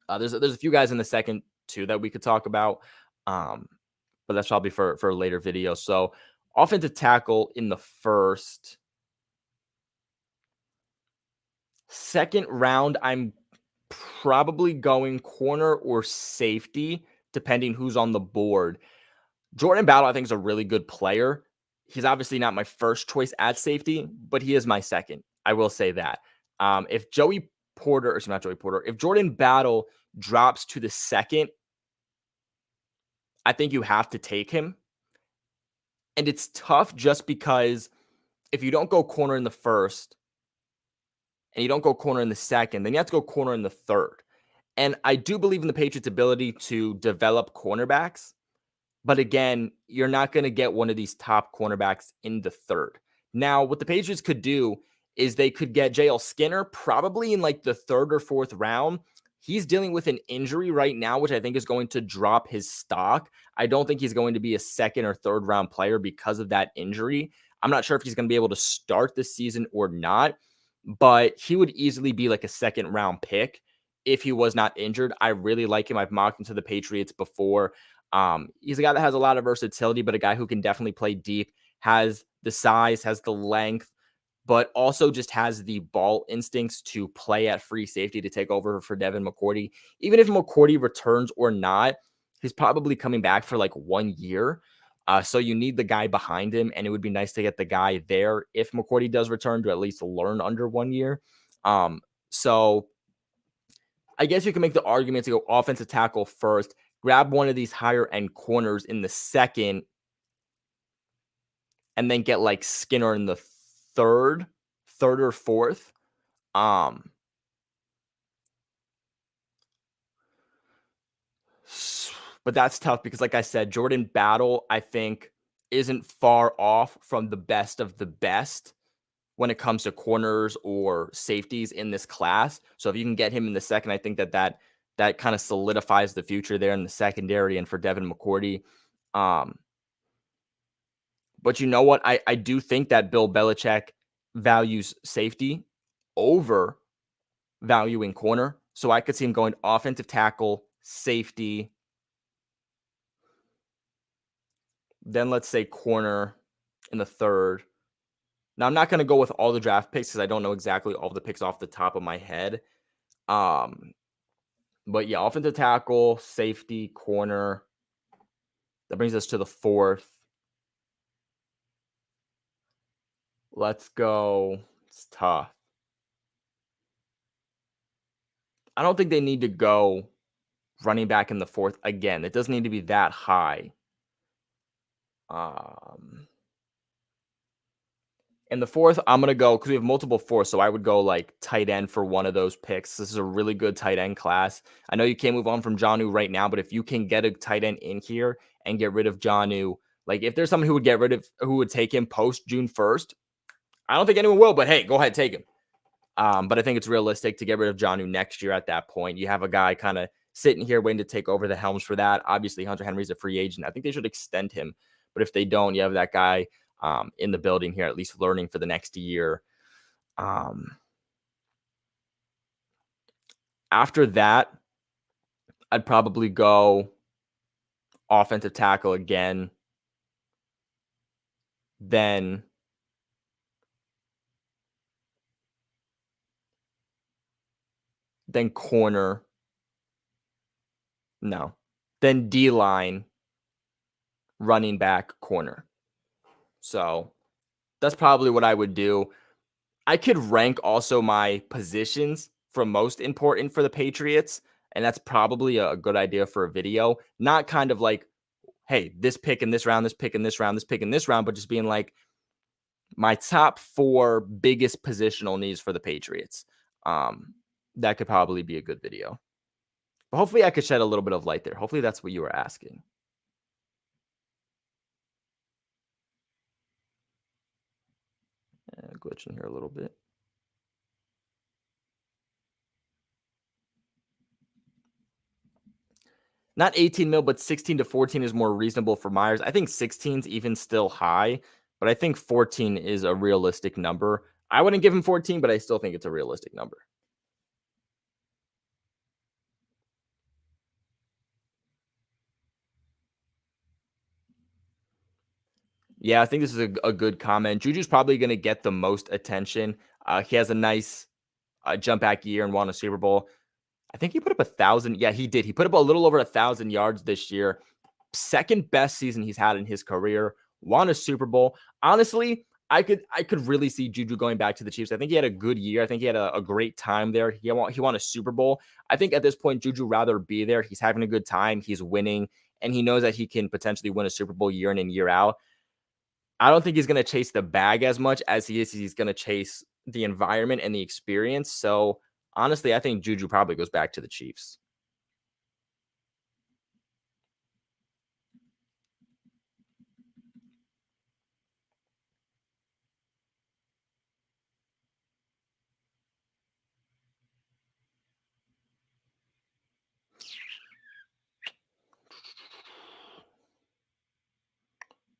There's a few guys in the second too that we could talk about. But that's probably for a later video. So offensive tackle in the first. Second round, I'm probably going corner or safety, depending who's on the board. Jordan Battle, I think, is a really good player. He's obviously not my first choice at safety, but he is my second. I will say that. If Joey Porter, or not Joey Porter, if Jordan Battle drops to the second, I think you have to take him. And it's tough just because if you don't go corner in the first and you don't go corner in the second, then you have to go corner in the third. And I do believe in the Patriots' ability to develop cornerbacks. But again, you're not going to get one of these top cornerbacks in the third. Now, what the Patriots could do is they could get JL Skinner probably in like the third or fourth round. He's dealing with an injury right now, which I think is going to drop his stock. I don't think he's going to be a second or third round player because of that injury. I'm not sure if he's going to be able to start this season or not, but he would easily be like a second round pick if he was not injured. I really like him. I've mocked him to the Patriots before. He's a guy that has a lot of versatility, but a guy who can definitely play deep, has the size, has the length, but also just has the ball instincts to play at free safety to take over for Devin McCourty. Even if McCourty returns or not, he's probably coming back for like 1 year. So you need the guy behind him, and it would be nice to get the guy there if McCourty does return to at least learn under 1 year. So I guess you can make the argument to go offensive tackle first, grab one of these higher end corners in the second, and then get like Skinner in the third or fourth. But that's tough because, like I said, Jordan Battle, I think, isn't far off from the best of the best when it comes to corners or safeties in this class. So if you can get him in the second, I think that kind of solidifies the future there in the secondary and for Devin McCourty. But you know what? I do think that Bill Belichick values safety over valuing corner. So I could see him going offensive tackle, safety, then let's say corner in the third. Now, I'm not going to go with all the draft picks because I don't know exactly all the picks off the top of my head. But yeah, offensive tackle, safety, corner. That brings us to the fourth. Let's go. It's tough. I don't think they need to go running back in the fourth again. It doesn't need to be that high. In the fourth, I'm going to go because we have multiple fourths. So I would go like tight end for one of those picks. This is a really good tight end class. I know you can't move on from Jonnu right now, but if you can get a tight end in here and get rid of Jonnu, like if there's someone who would take him post June 1st, I don't think anyone will, but hey, go ahead, take him. But I think it's realistic to get rid of Jonnu next year at that point. You have a guy kind of sitting here waiting to take over the helms for that. Obviously, Hunter Henry's a free agent. I think they should extend him. But if they don't, you have that guy in the building here, at least learning for the next year. After that, I'd probably go offensive tackle again. Then corner. No. Then D-line, running back, corner. So that's probably what I would do. I could rank also my positions from most important for the Patriots, and that's probably a good idea for a video. Not kind of like, hey, this pick in this round, this pick in this round, this pick in this round, but just being like my top 4 biggest positional needs for the Patriots. That could probably be a good video. But hopefully I could shed a little bit of light there. Hopefully that's what you were asking. glitching here a little bit. Not 18 mil, but 16 to 14 is more reasonable for Meyers. I think 16 is even still high, but I think 14 is a realistic number. I wouldn't give him 14, but I still think it's a realistic number. Yeah, I think this is a good comment. Juju's probably going to get the most attention. He has a nice jump back year and won a Super Bowl. I think he put up 1,000. Yeah, he did. He put up a little over 1,000 yards this year. Second best season he's had in his career. Won a Super Bowl. Honestly, I could really see Juju going back to the Chiefs. I think he had a good year. I think he had a great time there. He won a Super Bowl. I think at this point, Juju rather be there. He's having a good time. He's winning, and he knows that he can potentially win a Super Bowl year in and year out. I don't think he's going to chase the bag as much as he's going to chase the environment and the experience. So honestly, I think Juju probably goes back to the Chiefs.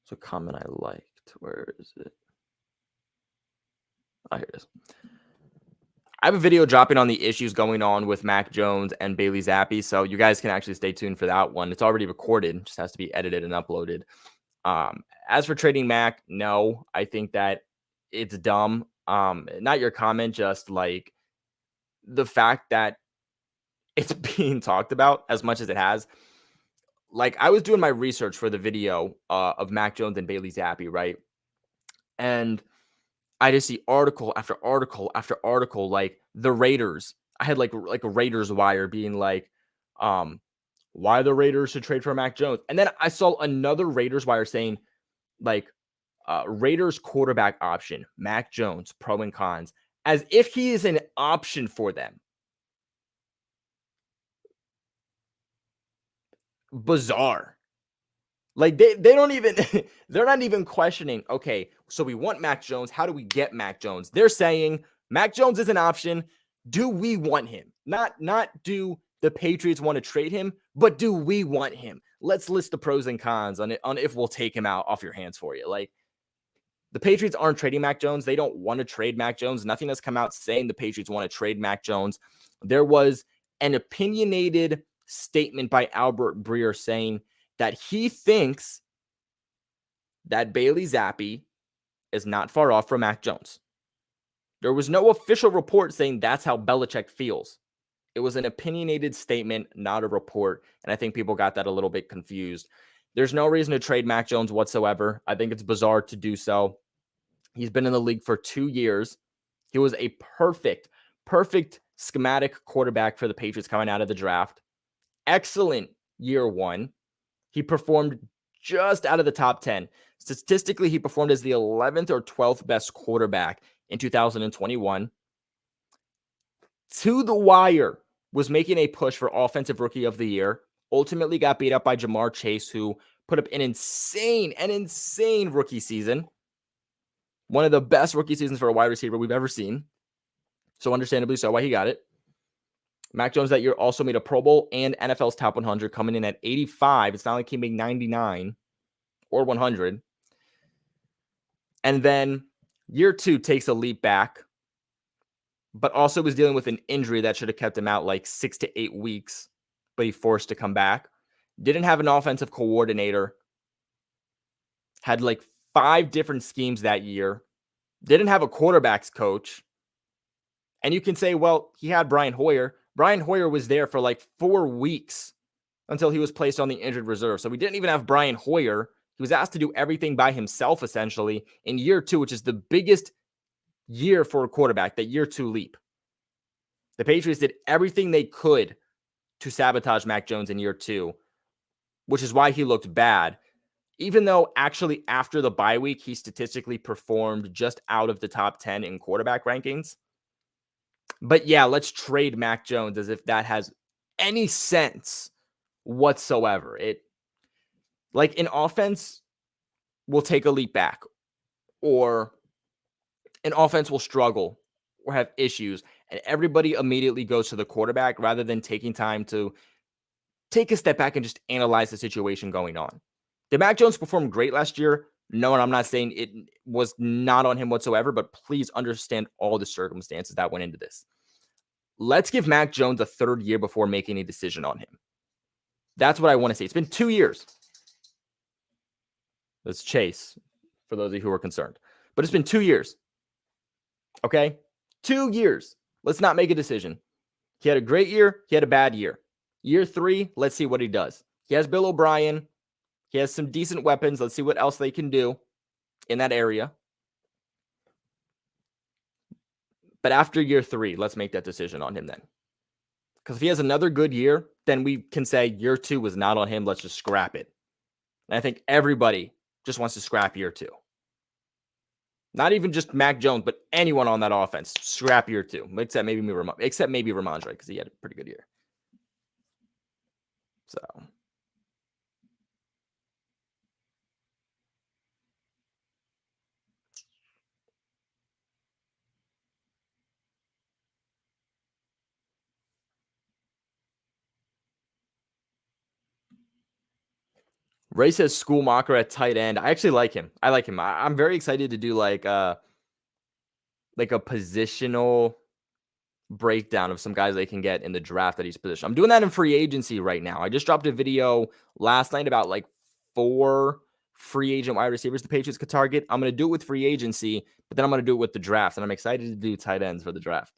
So comment I liked. Where is it? Oh, here it is. I have a video dropping on the issues going on with Mac Jones and Bailey Zappi, so you guys can actually stay tuned for that one. It's already recorded, just has to be edited and uploaded. As for trading Mac, no, I think that it's dumb. Not your comment, just like the fact that it's being talked about as much as it has. Like, I was doing my research for the video of Mac Jones and Bailey Zappi, right? And I just see article after article after article, like the Raiders. I had like a Raiders wire being like, why the Raiders should trade for Mac Jones. And then I saw another Raiders wire saying like, Raiders quarterback option, Mac Jones, pro and cons, as if he is an option for them. Bizarre. Like they don't even they're not even questioning, okay, so we want Mac Jones. How do we get Mac Jones? They're saying Mac Jones is an option. Do we want him? Not do the Patriots want to trade him, but do we want him? Let's list the pros and cons on if we'll take him out off your hands for you. Like, the Patriots aren't trading Mac Jones. They don't want to trade Mac Jones. Nothing has come out saying the Patriots want to trade Mac Jones. There was an opinionated statement by Albert Breer saying that he thinks that Bailey Zappi is not far off from Mac Jones. There was no official report saying that's how Belichick feels. It was an opinionated statement, not a report, and I think people got that a little bit confused. There's no reason to trade Mac Jones whatsoever. I think it's bizarre to do so. He's been in the league for 2 years. He was a perfect schematic quarterback for the Patriots coming out of the draft. Excellent year one. He performed just out of the top 10. Statistically, he performed as the 11th or 12th best quarterback in 2021. To the wire, was making a push for Offensive Rookie of the Year. Ultimately got beat up by Jamar Chase, who put up an insane rookie season. One of the best rookie seasons for a wide receiver we've ever seen. So understandably so why he got it. Mac Jones that year also made a Pro Bowl and NFL's top 100, coming in at 85. It's not like he made 99 or 100. And then year two takes a leap back, but also was dealing with an injury that should have kept him out like 6 to 8 weeks, but he forced to come back. Didn't have an offensive coordinator. Had like 5 different schemes that year. Didn't have a quarterback's coach. And you can say, well, he had Brian Hoyer. Brian Hoyer was there for like 4 weeks until he was placed on the injured reserve. So we didn't even have Brian Hoyer. He was asked to do everything by himself, essentially, in year two, which is the biggest year for a quarterback, that year two leap. The Patriots did everything they could to sabotage Mac Jones in year two, which is why he looked bad. Even though actually after the bye week, he statistically performed just out of the top 10 in quarterback rankings. But yeah, let's trade Mac Jones as if that has any sense whatsoever. It, like, an offense will take a leap back, or an offense will struggle or have issues, and everybody immediately goes to the quarterback rather than taking time to take a step back and just analyze the situation going on. Did Mac Jones perform great last year? No, and I'm not saying it was not on him whatsoever, but please understand all the circumstances that went into this. Let's give Mac Jones a third year before making a decision on him. That's what I want to see. It's been 2 years. That's Chase, for those of you who are concerned. But it's been 2 years. Okay? 2 years. Let's not make a decision. He had a great year. He had a bad year. Year 3, let's see what he does. He has Bill O'Brien. He has some decent weapons. Let's see what else they can do in that area. But after year 3, let's make that decision on him then. Because if he has another good year, then we can say year 2 was not on him. Let's just scrap it. And I think everybody just wants to scrap year 2. Not even just Mac Jones, but anyone on that offense. Scrap year 2. Except maybe Ramondre, because he had a pretty good year. So Ray says Schoolmacher at tight end. I actually like him. I'm very excited to do like a positional breakdown of some guys they can get in the draft at each position. I'm doing that in free agency right now. I just dropped a video last night about like 4 free agent wide receivers the Patriots could target. I'm going to do it with free agency, but then I'm going to do it with the draft, and I'm excited to do tight ends for the draft.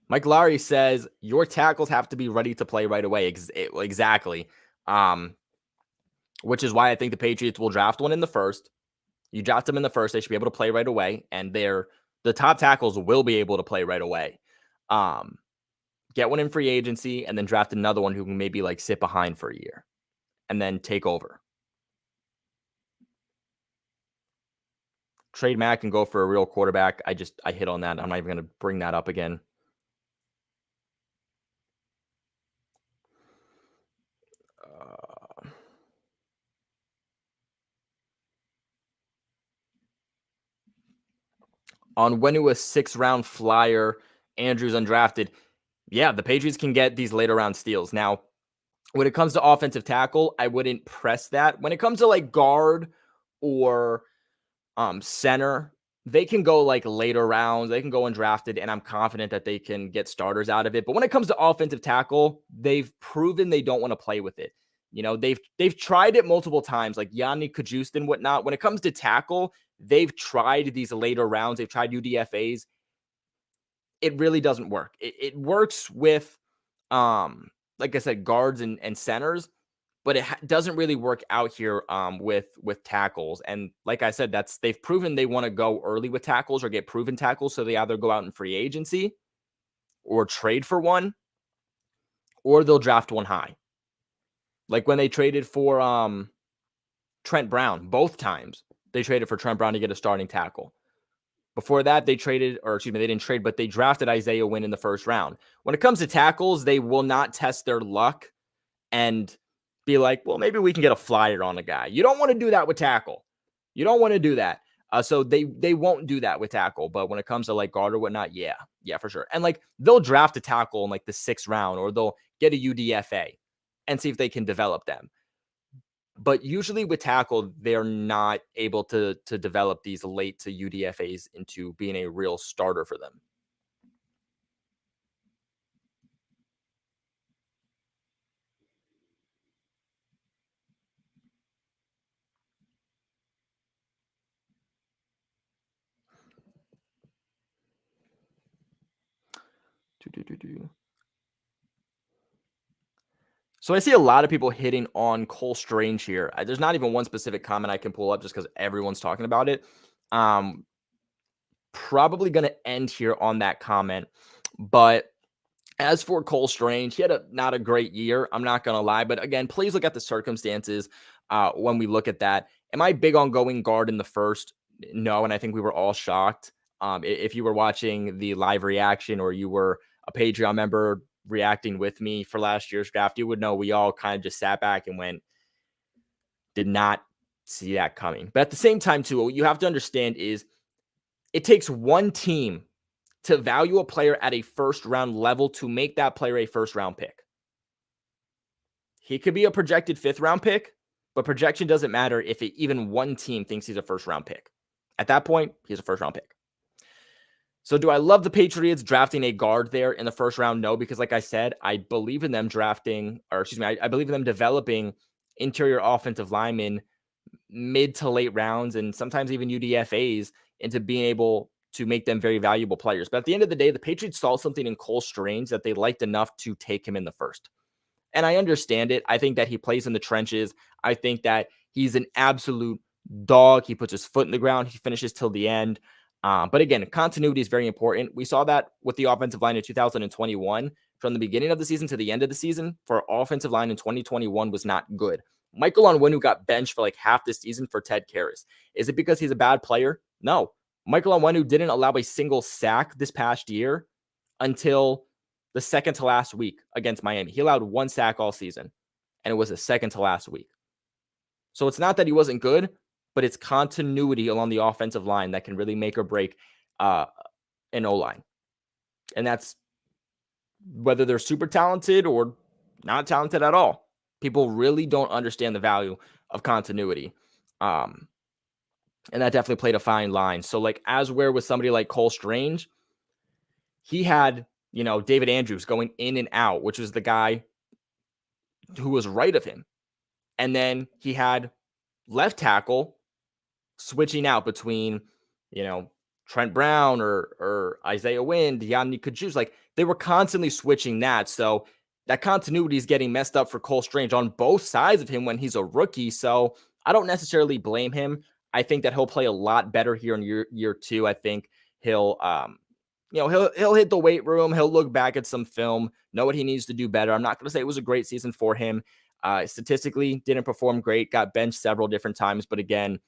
Mike Lowry says your tackles have to be ready to play right away. Exactly. Which is why I think the Patriots will draft one in the first. You draft them in the first, they should be able to play right away, and the top tackles will be able to play right away. Get one in free agency, and then draft another one who can maybe like sit behind for a year, and then take over. Trade Mac and go for a real quarterback. I hit on that. I'm not even going to bring that up again. On when it was 6th-round flyer, Andrews undrafted. Yeah, the Patriots can get these later round steals. Now, when it comes to offensive tackle, I wouldn't press that. When it comes to like guard or center, they can go like later rounds. They can go undrafted, and I'm confident that they can get starters out of it. But when it comes to offensive tackle, they've proven they don't want to play with it. You know, they've tried it multiple times, like Yanni Kajust and whatnot. When it comes to tackle, they've tried these later rounds. They've tried UDFAs. It really doesn't work. It works with, like I said, guards and centers, but it doesn't really work out here with tackles. And like I said, they've proven they want to go early with tackles or get proven tackles. So they either go out in free agency or trade for one, or they'll draft one high. Like when they traded for Trent Brown, both times they traded for Trent Brown to get a starting tackle. Before that, they didn't trade, but they drafted Isaiah Wynn in the 1st round. When it comes to tackles, they will not test their luck and be like, well, maybe we can get a flyer on a guy. You don't want to do that with tackle. You don't want to do that. So they won't do that with tackle. But when it comes to like guard or whatnot, yeah, for sure. And like they'll draft a tackle in like the 6th round, or they'll get a UDFA and see if they can develop them. But usually with tackle, they're not able to develop these late to UDFAs into being a real starter for them. So I see a lot of people hitting on Cole Strange here. There's not even one specific comment I can pull up just because everyone's talking about it. Probably going to end here on that comment. But as for Cole Strange, he had not a great year. I'm not going to lie. But again, please look at the circumstances when we look at that. Am I big on going guard in the first? No, and I think we were all shocked. If you were watching the live reaction or you were a Patreon member reacting with me for last year's draft, you would know we all kind of just sat back and did not see that coming. But at the same time, too, what you have to understand is it takes one team to value a player at a first round level to make that player a first round pick. He could be a projected 5th round pick, but projection doesn't matter if even one team thinks he's a first round pick. At that point, he's a first round pick. So do I love the Patriots drafting a guard there in the first round? No, because like I said, I believe in them I believe in them developing interior offensive linemen mid to late rounds and sometimes even UDFAs into being able to make them very valuable players. But at the end of the day, the Patriots saw something in Cole Strange that they liked enough to take him in the first. And I understand it. I think that he plays in the trenches. I think that he's an absolute dog. He puts his foot in the ground. He finishes till the end. But again, continuity is very important. We saw that with the offensive line in 2021. From the beginning of the season to the end of the season, for our offensive line in 2021 was not good. Michael Onwenu got benched for like half the season for Ted Karras. Is it because he's a bad player? No. Michael Onwenu didn't allow a single sack this past year until the second to last week against Miami. He allowed 1 sack all season, and it was the second to last week. So it's not that he wasn't good, but it's continuity along the offensive line that can really make or break an O-line. And that's whether they're super talented or not talented at all. People really don't understand the value of continuity. And that definitely played a fine line. So like as where with somebody like Cole Strange, he had, David Andrews going in and out, which was the guy who was right of him. And then he had left tackle switching out between, Trent Brown or Isaiah Wynn, Yannick Kajus. Like they were constantly switching that. So that continuity is getting messed up for Cole Strange on both sides of him when he's a rookie. So I don't necessarily blame him. I think that he'll play a lot better here in year 2. I think he'll he'll hit the weight room. He'll look back at some film, know what he needs to do better. I'm not going to say it was a great season for him. Statistically, didn't perform great, got benched several different times. But again,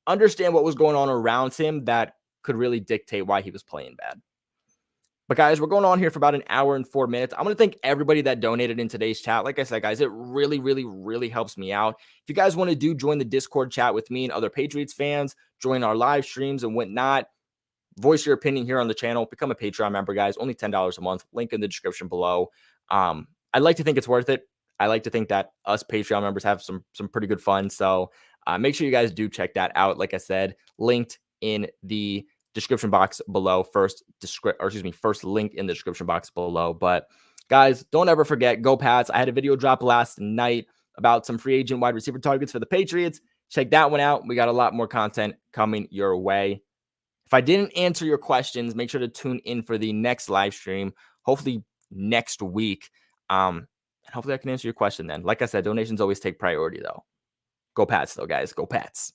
understand what was going on around him that could really dictate why he was playing bad. But guys, we're going on here for about an hour and 4 minutes. I'm going to thank everybody that donated in today's chat. Like I said, guys, it really, really, really helps me out. If you guys want to join the Discord chat with me and other Patriots fans, join our live streams and whatnot, voice your opinion here on the channel, become a Patreon member, guys. Only $10 a month. Link in the description below. I'd like to think it's worth it. I like to think that us Patreon members have some pretty good fun. So make sure you guys do check that out. Like I said, linked in the description box below. First link in the description box below. But guys, don't ever forget, go Pats. I had a video drop last night about some free agent wide receiver targets for the Patriots. Check that one out. We got a lot more content coming your way. If I didn't answer your questions, make sure to tune in for the next live stream, hopefully next week. And hopefully I can answer your question then. Like I said, donations always take priority though. Go Pats though, guys. Go Pats.